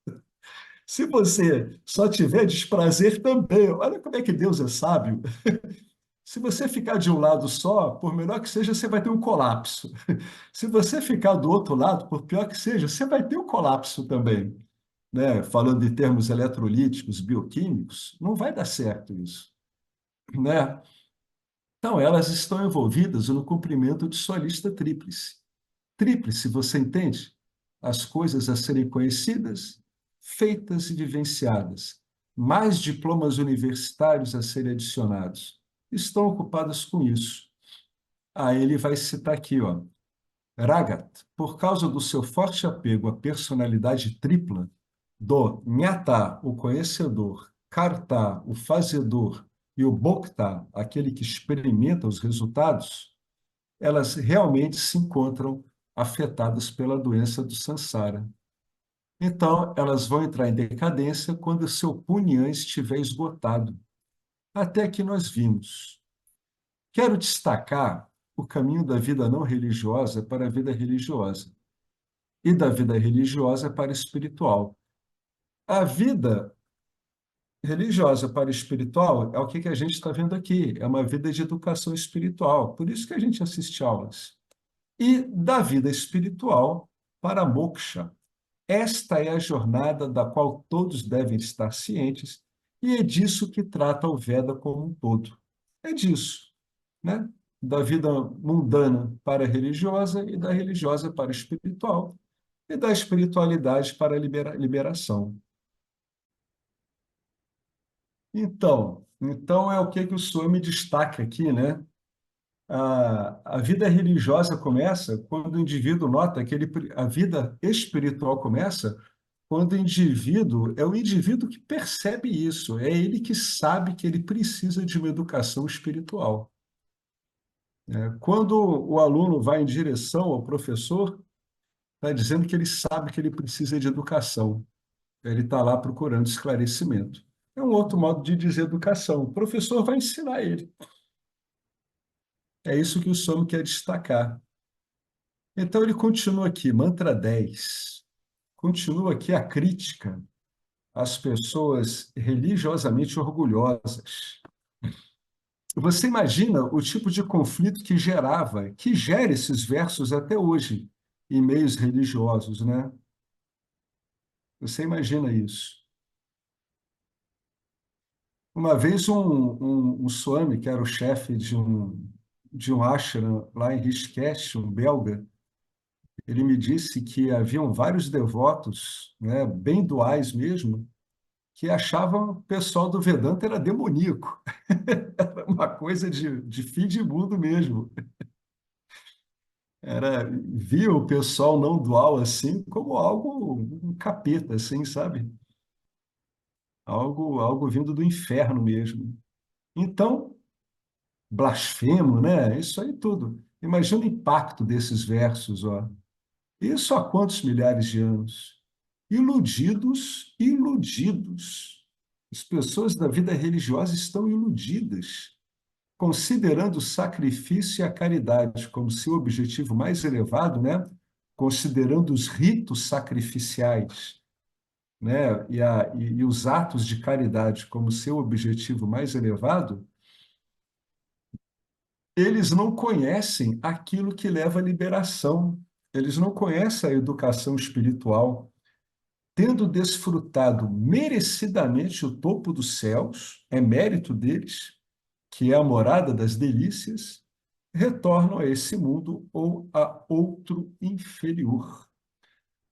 Se você só tiver desprazer também, olha como é que Deus é sábio. Se você ficar de um lado só, por melhor que seja, você vai ter um colapso. Se você ficar do outro lado, por pior que seja, você vai ter um colapso também, né? Falando em termos eletrolíticos, bioquímicos, não vai dar certo isso, né? Então, elas estão envolvidas no cumprimento de sua lista tríplice. Tríplice, você entende? As coisas a serem conhecidas, feitas e vivenciadas. Mais diplomas universitários a serem adicionados. Estão ocupadas com isso. Aí ele vai citar aqui, ó. Ragat, por causa do seu forte apego à personalidade tripla, do Nyata, o conhecedor, Karta, o fazedor, e o Bhokta, aquele que experimenta os resultados, elas realmente se encontram afetadas pela doença do Sansara. Então, elas vão entrar em decadência quando o seu punhã estiver esgotado. Até que nós vimos. Quero destacar o caminho da vida não religiosa para a vida religiosa e da vida religiosa para a espiritual. A vida religiosa para o espiritual é o que a gente está vendo aqui, é uma vida de educação espiritual, por isso que a gente assiste aulas. E da vida espiritual para a moksha. Esta é a jornada da qual todos devem estar cientes, e é disso que trata o Veda como um todo. É disso, né? Da vida mundana para a religiosa e da religiosa para a espiritual, e da espiritualidade para a liberação. Então é o que o Swami destaca aqui, né? A vida religiosa começa quando o indivíduo nota que a vida espiritual começa quando é o indivíduo que percebe isso, é ele que sabe que ele precisa de uma educação espiritual. Quando o aluno vai em direção ao professor, está dizendo que ele sabe que ele precisa de educação. Ele está lá procurando esclarecimento. É um outro modo de dizer educação. O professor vai ensinar ele. É isso que o Somo quer destacar. Então ele continua aqui, mantra 10. Continua aqui a crítica às pessoas religiosamente orgulhosas. Você imagina o tipo de conflito que gera esses versos até hoje em meios religiosos, né? Você imagina isso. Uma vez um swami, que era o chefe de um ashram lá em Rishikesh, um belga, ele me disse que haviam vários devotos, né, bem duais mesmo, que achavam o pessoal do Vedanta era demoníaco. Era uma coisa de fim de mundo mesmo. Via o pessoal não dual assim como algo, um capeta, assim, sabe? Algo vindo do inferno mesmo. Então, blasfemo, né? Isso aí tudo. Imagina o impacto desses versos, ó. Isso há quantos milhares de anos? Iludidos, iludidos. As pessoas da vida religiosa estão iludidas, considerando o sacrifício e a caridade como seu objetivo mais elevado, né? Considerando os ritos sacrificiais, né? E os atos de caridade como seu objetivo mais elevado, eles não conhecem aquilo que leva à liberação, eles não conhecem a educação espiritual. Tendo desfrutado merecidamente o topo dos céus, é mérito deles, que é a morada das delícias, retornam a esse mundo ou a outro inferior.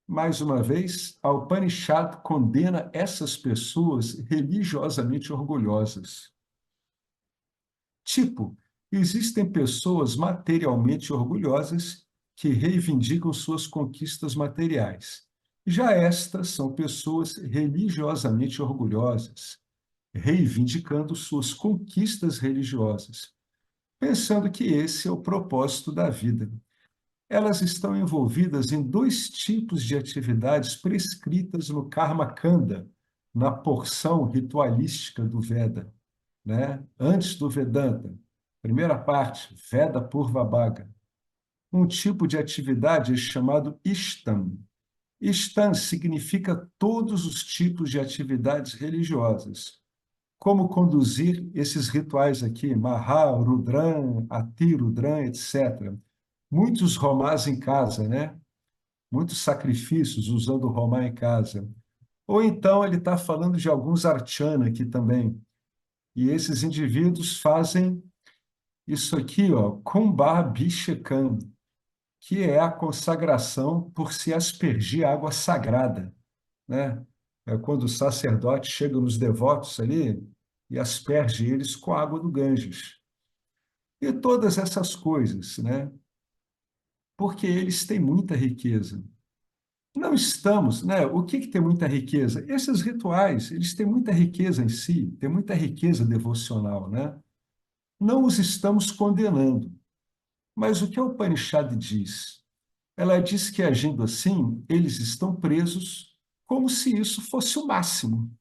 Mais uma vez, a Upanishad condena essas pessoas religiosamente orgulhosas. Tipo, existem pessoas materialmente orgulhosas que reivindicam suas conquistas materiais. Já estas são pessoas religiosamente orgulhosas, reivindicando suas conquistas religiosas, pensando que esse é o propósito da vida. Elas estão envolvidas em dois tipos de atividades prescritas no Karma Kanda, na porção ritualística do Veda, né? Antes do Vedanta. Primeira parte, Veda Purva Bhaga. Um tipo de atividade é chamado Ishtam. Ishtam significa todos os tipos de atividades religiosas. Como conduzir esses rituais aqui, Maha, Rudran, Ati, Rudran, etc. Muitos romás em casa, né? Muitos sacrifícios usando o romá em casa. Ou então ele está falando de alguns archana aqui também. E esses indivíduos fazem isso aqui, ó, Kumbhabhishekam, que é a consagração por se aspergir água sagrada, né? É quando o sacerdote chega nos devotos ali e asperge eles com a água do Ganges. E todas essas coisas, né? Porque eles têm muita riqueza. Não estamos, né? O que tem muita riqueza? Esses rituais, eles têm muita riqueza em si, têm muita riqueza devocional, né? Não os estamos condenando. Mas o que a Upanishad diz? Ela diz que agindo assim, eles estão presos como se isso fosse o máximo,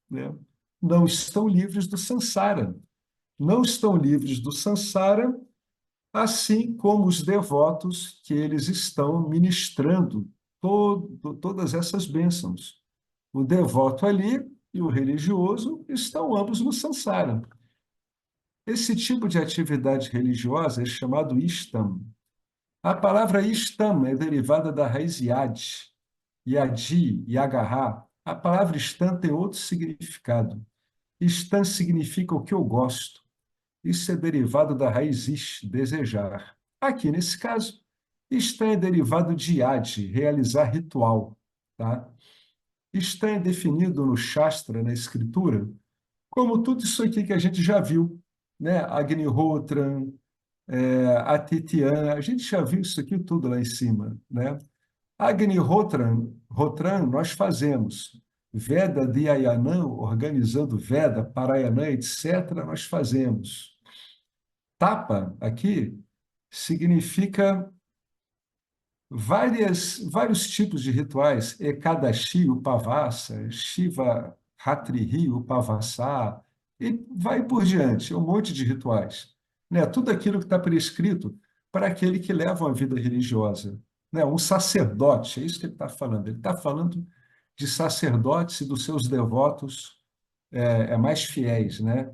né? Não estão livres do samsara. Não estão livres do samsara, assim como os devotos que eles estão ministrando todas essas bênçãos. O devoto ali e o religioso estão ambos no samsara. Esse tipo de atividade religiosa é chamado ishtam. A palavra ishtam é derivada da raiz yad, yadi e agarrar. A palavra ishtam tem outro significado. Ishtam significa o que eu gosto. Isso é derivado da raiz ish, desejar. Aqui, nesse caso, ishtam é derivado de yad, realizar ritual. Tá? Ishtam é definido no Shastra, na escritura, como tudo isso aqui que a gente já viu, né? Agnihotram, Atityan, a gente já viu isso aqui tudo lá em cima, né? Rotran nós fazemos. Veda Dhyayanam, organizando Veda, Parayanam, etc., nós fazemos. Tapa, aqui, significa vários tipos de rituais. Ekadashi, Upavassa, Shiva Ratrihi, Upavassa, e vai por diante, um monte de rituais. Né? Tudo aquilo que está prescrito para aquele que leva uma vida religiosa. Né? Um sacerdote, é isso que ele está falando. Ele está falando de sacerdotes e dos seus devotos mais fiéis, né?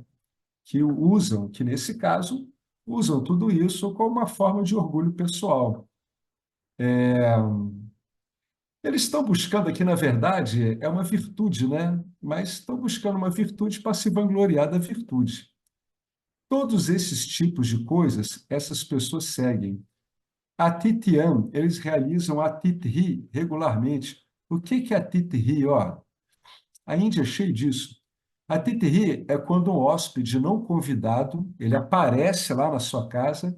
Que usam, que nesse caso, usam tudo isso como uma forma de orgulho pessoal. Eles estão buscando aqui, na verdade, é uma virtude, né? Mas estão buscando uma virtude para se vangloriar da virtude. Todos esses tipos de coisas, essas pessoas seguem. A Titian, eles realizam a Titri regularmente. O que é a Titri? Ó, a Índia é cheia disso. A Titri é quando um hóspede não convidado, ele aparece lá na sua casa,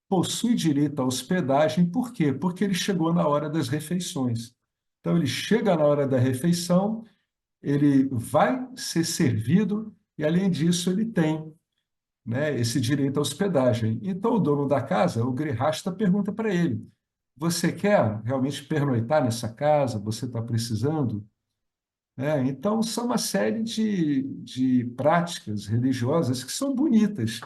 possui direito à hospedagem, por quê? Porque ele chegou na hora das refeições. Então, ele chega na hora da refeição, ele vai ser servido e, além disso, ele tem, né, esse direito à hospedagem. Então, o dono da casa, o Grihasta, pergunta para ele: você quer realmente pernoitar nessa casa? Você está precisando? Então, são uma série de práticas religiosas que são bonitas,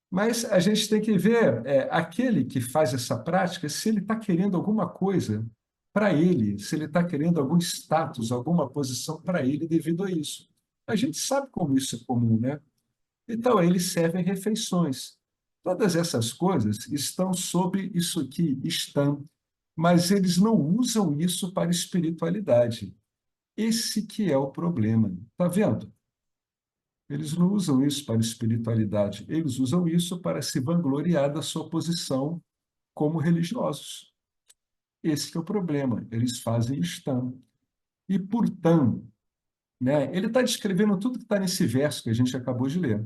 mas a gente tem que ver aquele que faz essa prática, se ele está querendo alguma coisa para ele, se ele está querendo algum status, alguma posição para ele devido a isso. A gente sabe como isso é comum, né? Então, eles servem refeições. Todas essas coisas estão sobre isso aqui, estão, mas eles não usam isso para espiritualidade. Esse que é o problema. Está vendo? Eles não usam isso para espiritualidade, eles usam isso para se vangloriar da sua posição como religiosos. Esse que é o problema. Eles fazem estão. E portanto, né, ele está descrevendo tudo que está nesse verso que a gente acabou de ler.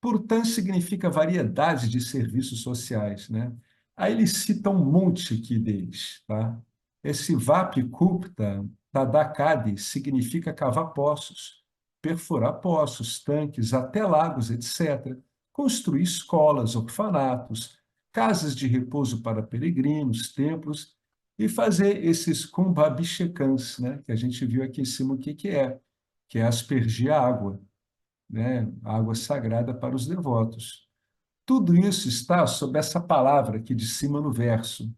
Portanto, significa variedade de serviços sociais, né? Aí ele cita um monte aqui deles, tá? Esse Vapikupta Tadakadi significa cavar poços, perfurar poços, tanques, até lagos, etc. Construir escolas, orfanatos, casas de repouso para peregrinos, templos e fazer esses kumbhabhishekans, né? Que a gente viu aqui em cima o que que é aspergir a água, né? A água sagrada para os devotos. Tudo isso está sob essa palavra aqui de cima no verso,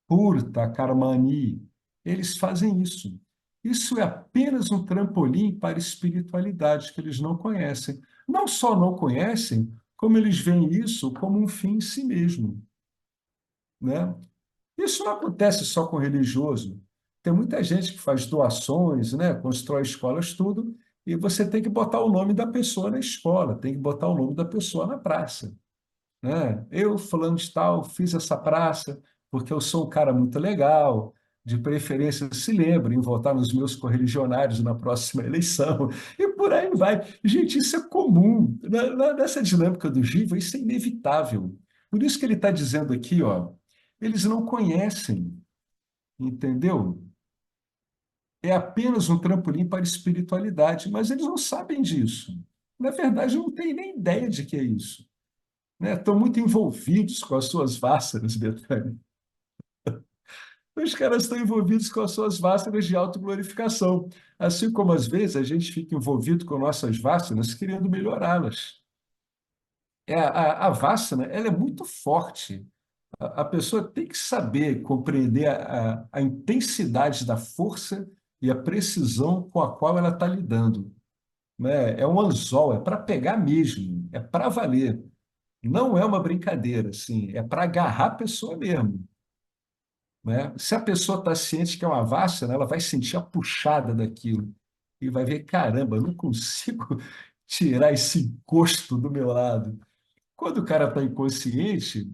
Purta Karmani. Eles fazem isso. Isso é apenas um trampolim para a espiritualidade que eles não conhecem. Não só não conhecem, como eles veem isso como um fim em si mesmo, né? Isso não acontece só com religioso. Tem muita gente que faz doações, né? Constrói escolas, tudo, e você tem que botar o nome da pessoa na escola, tem que botar o nome da pessoa na praça, né? Eu, fulano de tal, fiz essa praça porque eu sou um cara muito legal, de preferência se lembre em votar nos meus correligionários na próxima eleição, e por aí vai. Gente, isso é comum. Nessa dinâmica do Giva, isso é inevitável. Por isso que ele está dizendo aqui, ó, eles não conhecem, entendeu? É apenas um trampolim para a espiritualidade, mas eles não sabem disso. Na verdade, não têm nem ideia de que é isso, né? Estão muito envolvidos com as suas vássaras, Betânia. Os caras estão envolvidos com as suas vássaras de autoglorificação. Assim como, às vezes, a gente fica envolvido com nossas vássaras querendo melhorá-las. A vássana, ela é muito forte. A pessoa tem que saber compreender a intensidade da força e a precisão com a qual ela está lidando, né? É um anzol, é para pegar mesmo, é para valer. Não é uma brincadeira, assim, é para agarrar a pessoa mesmo, né? Se a pessoa está ciente que é uma várzea, ela vai sentir a puxada daquilo e vai ver, caramba, eu não consigo tirar esse encosto do meu lado. Quando o cara está inconsciente,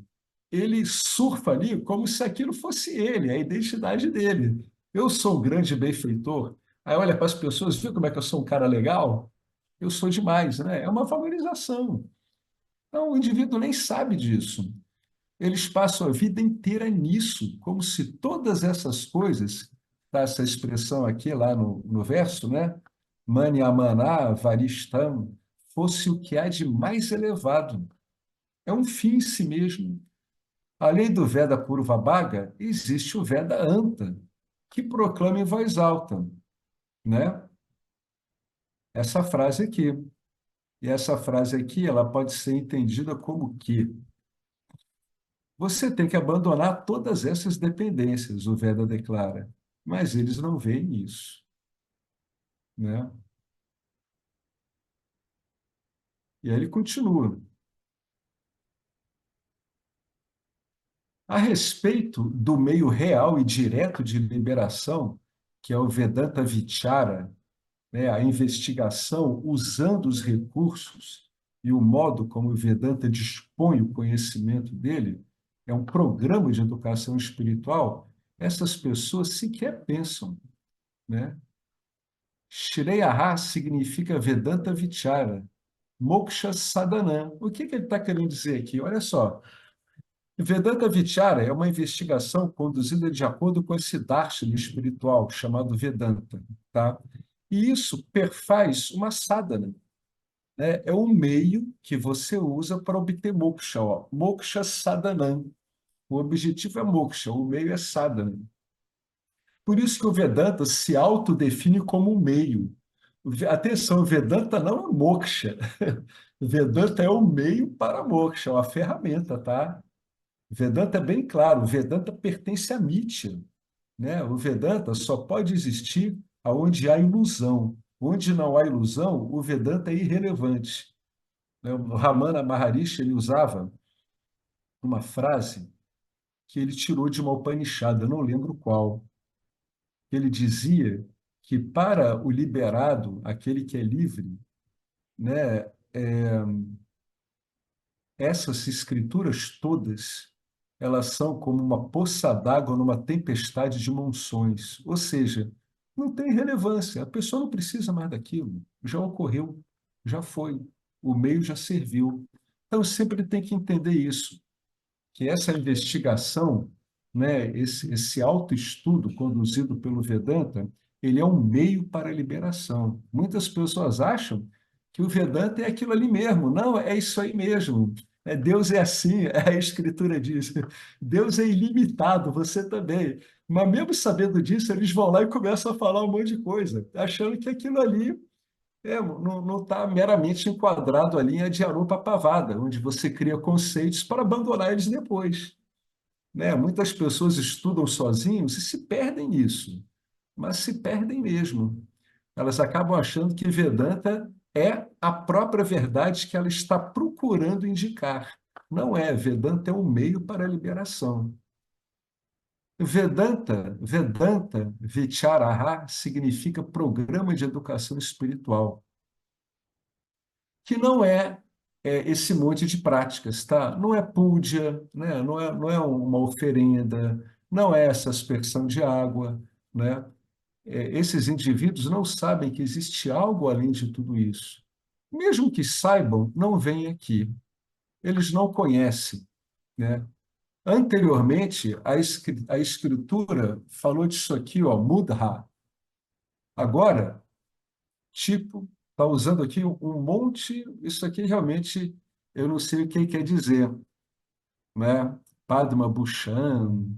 ele surfa ali como se aquilo fosse ele, a identidade dele. Eu sou um grande benfeitor. Aí olha para as pessoas, viu como é que eu sou um cara legal? Eu sou demais, né? É uma valorização. Então, o indivíduo nem sabe disso. Eles passam a vida inteira nisso, como se todas essas coisas, tá, essa expressão aqui lá no verso, né? Maniamana, Varistam, fosse o que há de mais elevado. É um fim em si mesmo. Além do Veda Purvabhaga, existe o Veda Anta, que proclama em voz alta, né? Essa frase aqui. E essa frase aqui, ela pode ser entendida como que você tem que abandonar todas essas dependências, o Veda declara, mas eles não veem isso, né? E aí ele continua. A respeito do meio real e direto de liberação, que é o Vedanta Vichara, né, a investigação usando os recursos e o modo como o Vedanta dispõe o conhecimento dele, é um programa de educação espiritual, essas pessoas sequer pensam, né? Shreyaha significa Vedanta Vichara, Moksha Sadhana. O que ele está querendo dizer aqui? Olha só, Vedanta Vichara é uma investigação conduzida de acordo com esse darshana espiritual chamado Vedanta, tá? E isso perfaz uma sadhana, né? É um meio que você usa para obter moksha, ó. Moksha sadhanam. O objetivo é moksha, o meio é sadhana. Por isso que o Vedanta se autodefine como um meio. Atenção, o Vedanta não é moksha. O Vedanta é o meio para moksha, é uma ferramenta, tá? O Vedanta é bem claro, o Vedanta pertence à Mitya, né? O Vedanta só pode existir aonde há ilusão. Onde não há ilusão, o Vedanta é irrelevante, né? O Ramana Maharishi ele usava uma frase que ele tirou de uma Upanishad, eu não lembro qual. Ele dizia que para o liberado, aquele que é livre, né, essas escrituras todas, elas são como uma poça d'água numa tempestade de monções. Ou seja, não tem relevância. A pessoa não precisa mais daquilo. Já ocorreu, já foi. o meio já serviu. Então, sempre tem que entender isso, que essa investigação, né, esse autoestudo conduzido pelo Vedanta, ele é um meio para a liberação. Muitas pessoas acham que o Vedanta é aquilo ali mesmo. Não, é isso aí mesmo. Deus é assim, a Escritura diz. Deus é ilimitado, você também. Mas mesmo sabendo disso, eles vão lá e começam a falar um monte de coisa, achando que aquilo ali não está meramente enquadrado ali em Adyarupa Pavada, onde você cria conceitos para abandonar eles depois. Né? Muitas pessoas estudam sozinhos e se perdem nisso, mas se perdem mesmo. Elas acabam achando que Vedanta é a própria verdade que ela está procurando indicar. Não é. Vedanta é um meio para a liberação. Vedanta, Vicharaha, significa programa de educação espiritual, que não esse monte de práticas, tá? Não é puja, né? Não é uma oferenda, não é essa aspersão de água, né? Esses indivíduos não sabem que existe algo além de tudo isso. Mesmo que saibam, não vêm aqui. Eles não conhecem, né? Anteriormente, a escritura falou disso aqui, ó, mudha. Agora, tipo, está usando aqui um monte, isso aqui realmente eu não sei o que quer dizer, né? Padma Bhushan,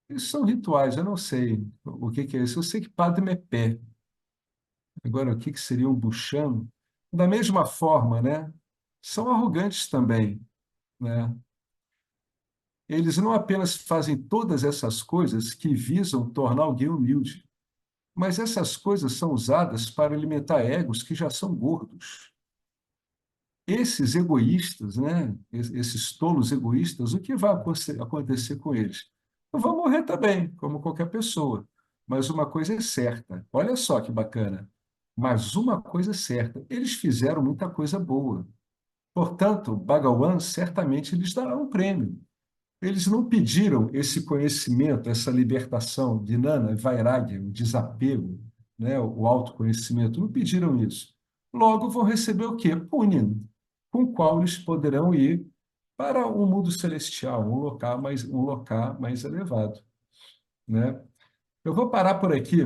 isso são rituais, eu não sei o que é isso. Eu sei que Padma é pé. Agora, o que seria um Bhushan? Da mesma forma, né? São arrogantes também, né? Eles não apenas fazem todas essas coisas que visam tornar alguém humilde, mas essas coisas são usadas para alimentar egos que já são gordos. Esses egoístas, né? Esses tolos egoístas, o que vai acontecer com eles? Vão morrer também, como qualquer pessoa. Mas uma coisa é certa, olha só que bacana. Mas uma coisa é certa, eles fizeram muita coisa boa. Portanto, Bhagawan certamente lhes dará um prêmio. Eles não pediram esse conhecimento, essa libertação, Gnana, Vairagya, o desapego, né, o autoconhecimento, não pediram isso. Logo vão receber o quê? Punya, com o qual eles poderão ir para um mundo celestial, um local mais elevado, né? Eu vou parar por aqui.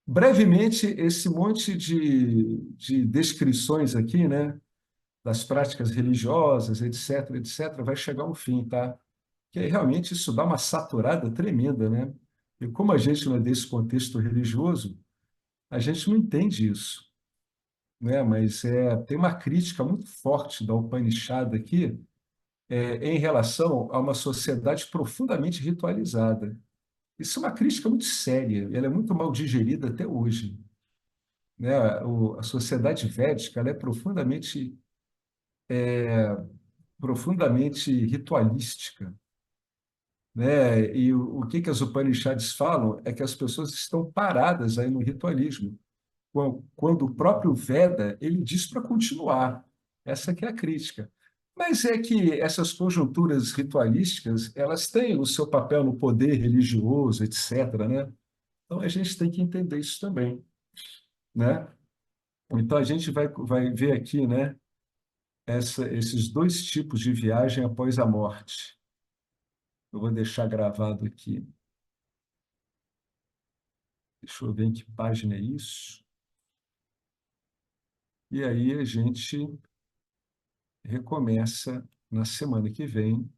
Brevemente, esse monte de descrições aqui, né, das práticas religiosas, etc., etc., vai chegar ao fim, tá? Que aí realmente isso dá uma saturada tremenda, né? E como a gente não é desse contexto religioso, a gente não entende isso, né? Mas tem uma crítica muito forte da Upanishad aqui em relação a uma sociedade profundamente ritualizada. Isso é uma crítica muito séria, ela é muito mal digerida até hoje, né? A sociedade védica ela é profundamente ritualística, né? E o que as Upanishads falam é que as pessoas estão paradas aí no ritualismo, quando o próprio Veda ele diz para continuar. Essa que é a crítica. Mas é que essas conjunturas ritualísticas, elas têm o seu papel no poder religioso, etc., né? Então a gente tem que entender isso também, né? Então a gente vai ver aqui, né, esses dois tipos de viagem após a morte. Eu vou deixar gravado aqui. Deixa eu ver em que página é isso. E aí a gente recomeça na semana que vem,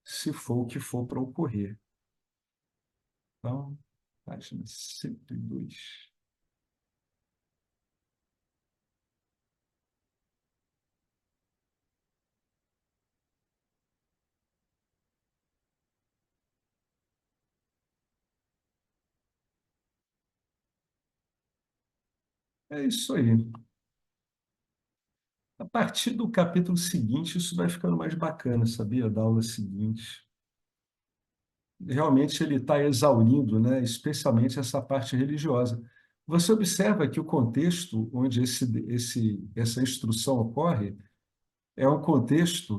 se for o que for para ocorrer. Então, página 102. É isso aí. A partir do capítulo seguinte, isso vai ficando mais bacana, sabia? Da aula seguinte. Realmente ele está exaurindo, né? Especialmente essa parte religiosa. Você observa que o contexto onde essa instrução ocorre é um contexto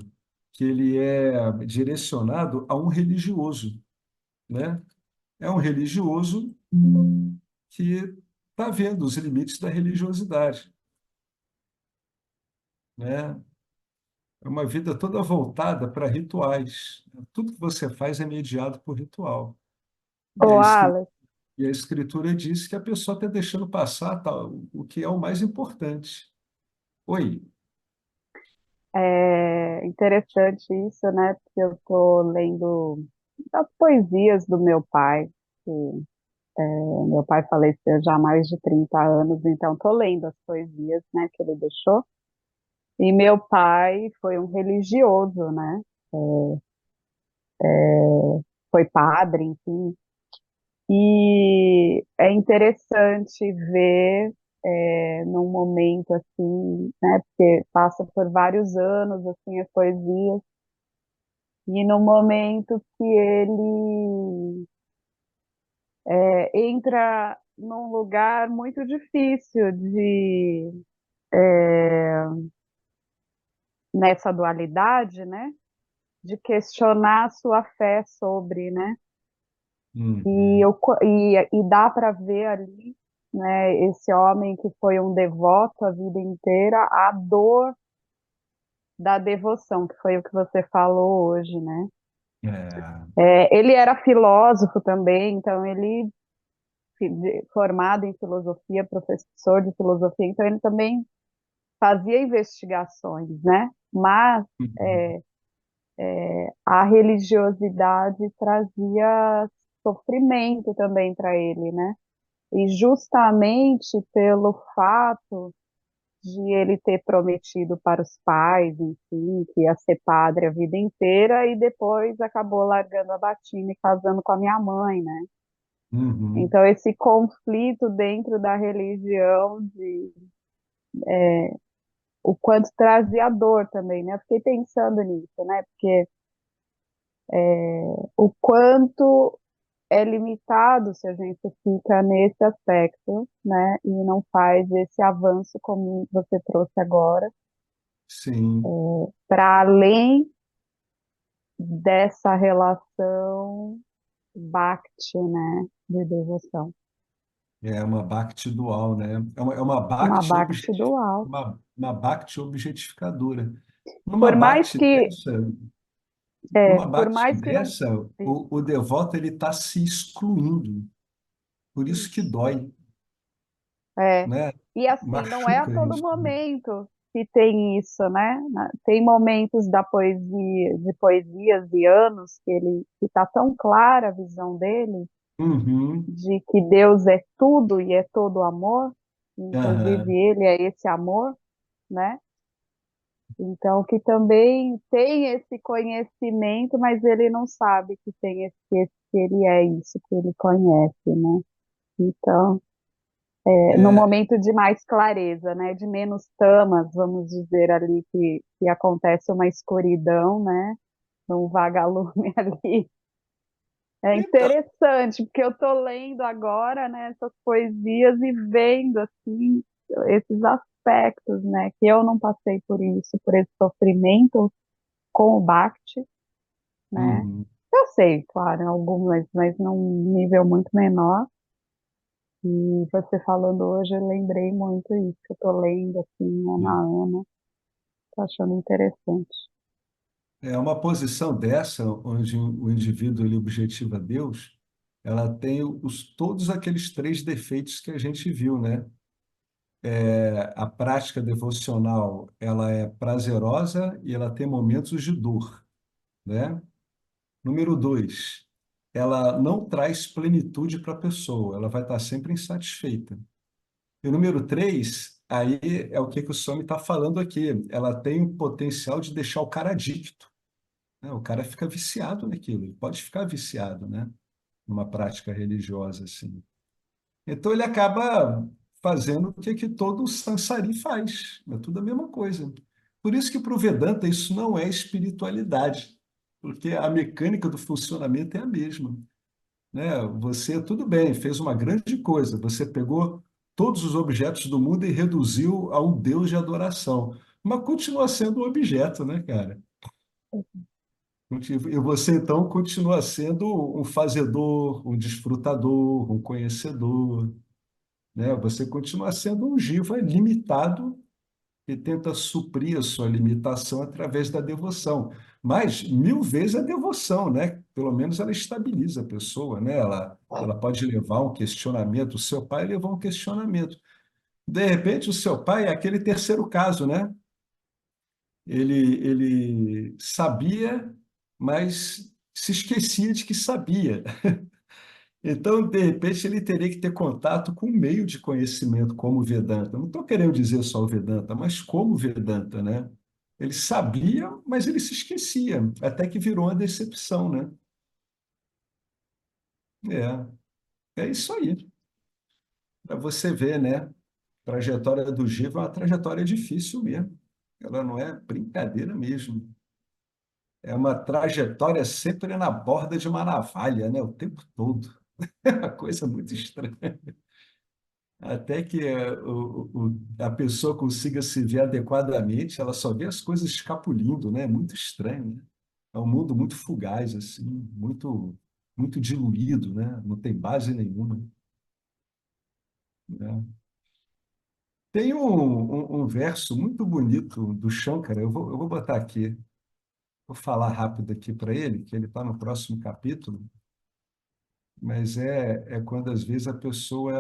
que ele é direcionado a um religioso, né? É um religioso que está vendo os limites da religiosidade, né? É uma vida toda voltada para rituais. Tudo que você faz é mediado por ritual. E Ô, Alex, a escritura diz que a pessoa está deixando passar o que é o mais importante. Oi. é interessante isso, né? Porque eu estou lendo as poesias do meu pai, que meu pai faleceu já há mais de 30 anos, então estou lendo as poesias, né, que ele deixou. E meu pai foi um religioso, né? Foi padre, enfim. E é interessante ver num momento assim, né? Porque passa por vários anos assim as poesias e no momento que ele entra num lugar muito difícil de nessa dualidade, né? De questionar a sua fé sobre, né? Uhum. E dá para ver ali, né, esse homem que foi um devoto a vida inteira, a dor da devoção, que foi o que você falou hoje, né? É. Ele era filósofo também, então ele formado em filosofia, professor de filosofia, então ele também fazia investigações, né? Mas Uhum. é, a religiosidade trazia sofrimento também para ele, né? E justamente pelo fato de ele ter prometido para os pais, enfim, que ia ser padre a vida inteira e depois acabou largando a batina e casando com a minha mãe, né? Uhum. Então esse conflito dentro da religião de o quanto trazia dor também, né? Eu fiquei pensando nisso, né? Porque o quanto é limitado se a gente fica nesse aspecto, né? E não faz esse avanço como você trouxe agora, Sim. para além dessa relação Bhakti, né? De devoção. É uma Bhakti dual, né? É uma Uma Bhakti Bhakti dual. uma Bhakti objetificadora. Numa Por mais Bhakti que, dessa, numa por Bhakti mais que não. dessa, o devoto ele está se excluindo. Por isso que dói, É. né? E assim, não é a Machuca todo isso. momento que tem isso, né? Tem momentos da poesia, de poesias e anos que ele que está tão clara a visão dele Uhum. de que Deus é tudo e é todo amor, inclusive Aham. ele é esse amor, né? Então, que também tem esse conhecimento, mas ele não sabe que tem que ele é isso, que ele conhece, né? Então, no É, momento de mais clareza, né? De menos tamas, vamos dizer ali, que acontece uma escuridão, né? Um vagalume ali. É então, interessante, porque eu estou lendo agora, né, essas poesias e vendo, assim, esses aspectos, né? Que eu não passei por isso, por esse sofrimento com o Bhakti, né? uhum. Eu sei, claro, em algumas, mas num nível muito menor. E você falando hoje, eu lembrei muito isso, que eu tô lendo, assim, ano a ano, tô achando interessante. É uma posição dessa, onde o indivíduo ele objetiva Deus, ela tem todos aqueles três defeitos que a gente viu, né? A prática devocional, ela é prazerosa e ela tem momentos de dor, né? Número dois, ela não traz plenitude para a pessoa, ela vai estar sempre insatisfeita. E número três, aí é o que o Swami está falando aqui, ela tem o potencial de deixar o cara adicto, né? O cara fica viciado naquilo, ele pode ficar viciado, né? Numa prática religiosa assim. Então ele acaba fazendo o que todo Sansari faz, é tudo a mesma coisa. Por isso que para o Vedanta isso não é espiritualidade, porque a mecânica do funcionamento é a mesma, né? Você, tudo bem, fez uma grande coisa, você pegou todos os objetos do mundo e reduziu a um Deus de adoração, mas continua sendo um objeto, né, cara? E você, então, continua sendo um fazedor, um desfrutador, um conhecedor. né? Você continua sendo um jiva limitado que tenta suprir a sua limitação através da devoção. Mas, mil vezes a devoção, né? Pelo menos ela estabiliza a pessoa, né? Ela pode levar um questionamento. O seu pai levou um questionamento. De repente, o seu pai é aquele terceiro caso, né? Ele sabia, mas se esquecia de que sabia. Então, de repente, ele teria que ter contato com um meio de conhecimento como o Vedanta. Não estou querendo dizer só o Vedanta, mas como o Vedanta, né? Ele sabia, mas ele se esquecia, até que virou uma decepção, né? É isso aí. Para você ver, né? A trajetória do Giva é uma trajetória difícil mesmo. Ela não é brincadeira mesmo. É uma trajetória sempre na borda de uma navalha, né? O tempo todo. É uma coisa muito estranha. Até que a pessoa consiga se ver adequadamente, ela só vê as coisas escapulindo, né? É muito estranho, né? É um mundo muito fugaz, assim, muito diluído, né? Não tem base nenhuma, né? Tem um verso muito bonito do Shankara, eu vou botar aqui, vou falar rápido aqui para ele, que ele está no próximo capítulo, mas é quando às vezes a pessoa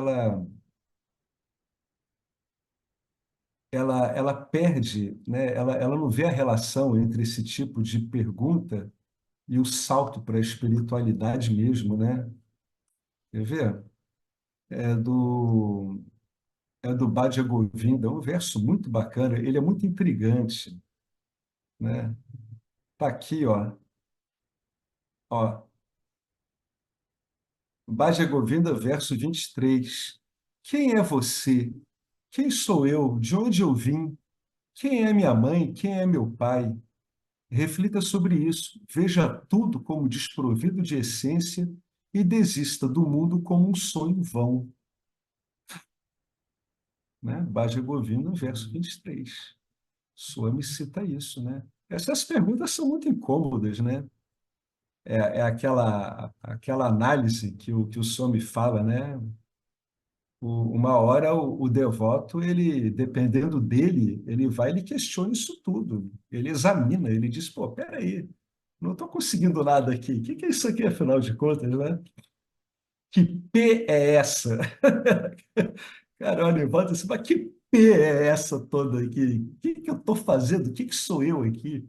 ela perde, né? Ela não vê a relação entre esse tipo de pergunta e o salto para a espiritualidade mesmo, né? Quer ver? É do, é do Bhaja Govinda, é um verso muito bacana, ele é muito intrigante, né? Tá aqui, ó, Bhaja Govinda, verso 23. Quem é você? Quem sou eu? De onde eu vim? Quem é minha mãe? Quem é meu pai? Reflita sobre isso, veja tudo como desprovido de essência e desista do mundo como um sonho vão. Né? Bhaja Govinda, verso 23. Swami cita isso, né? Essas perguntas são muito incômodas, né? É aquela análise que o Swami fala, né? Uma hora o devoto, ele, dependendo dele, ele vai e ele questiona isso tudo. Ele examina, ele diz, pô, peraí, não estou conseguindo nada aqui. O que é isso aqui, afinal de contas, né? Que P é essa? Cara, olha, volta assim, mas que P é essa toda aqui? O que eu estou fazendo? O que sou eu aqui?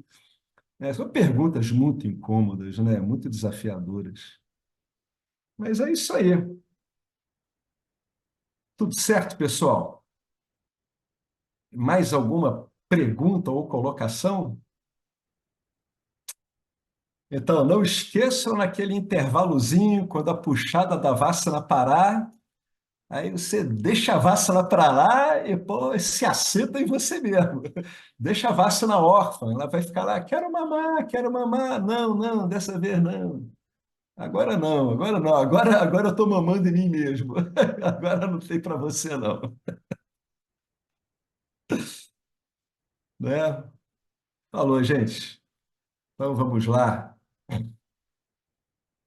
São perguntas muito incômodas, né? Muito desafiadoras. Mas é isso aí. Tudo certo, pessoal? Mais alguma pergunta ou colocação? Então, não esqueçam naquele intervalozinho, quando a puxada da Vassana parar, aí você deixa a Vassana para lá e pô, se assenta em você mesmo. Deixa a Vassana órfã, ela vai ficar lá, quero mamar, quero mamar. Não, não, dessa vez não. Agora não, agora não. Agora eu estou mamando em mim mesmo. Agora não tem para você, não. Né? Falou, gente. Então vamos lá.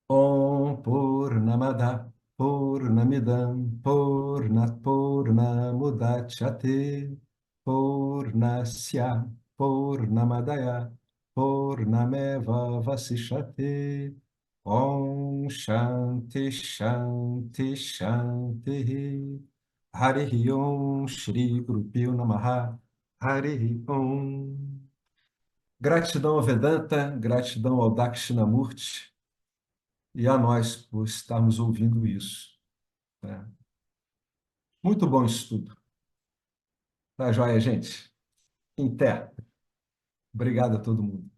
Om Purnamada Purnamidam Purnat Purnamudachyate Purnasya Purnamadaya Purnameva Vasishyate Om Shanti Shanti Shanti Harihi Om Shri Guru Pyo Namaha Harihi Om. Gratidão ao Vedanta, gratidão ao Dakshinamurti e a nós por estarmos ouvindo isso. Né? Muito bom isso tudo. Tá joia, gente? Em pé. Obrigado a todo mundo.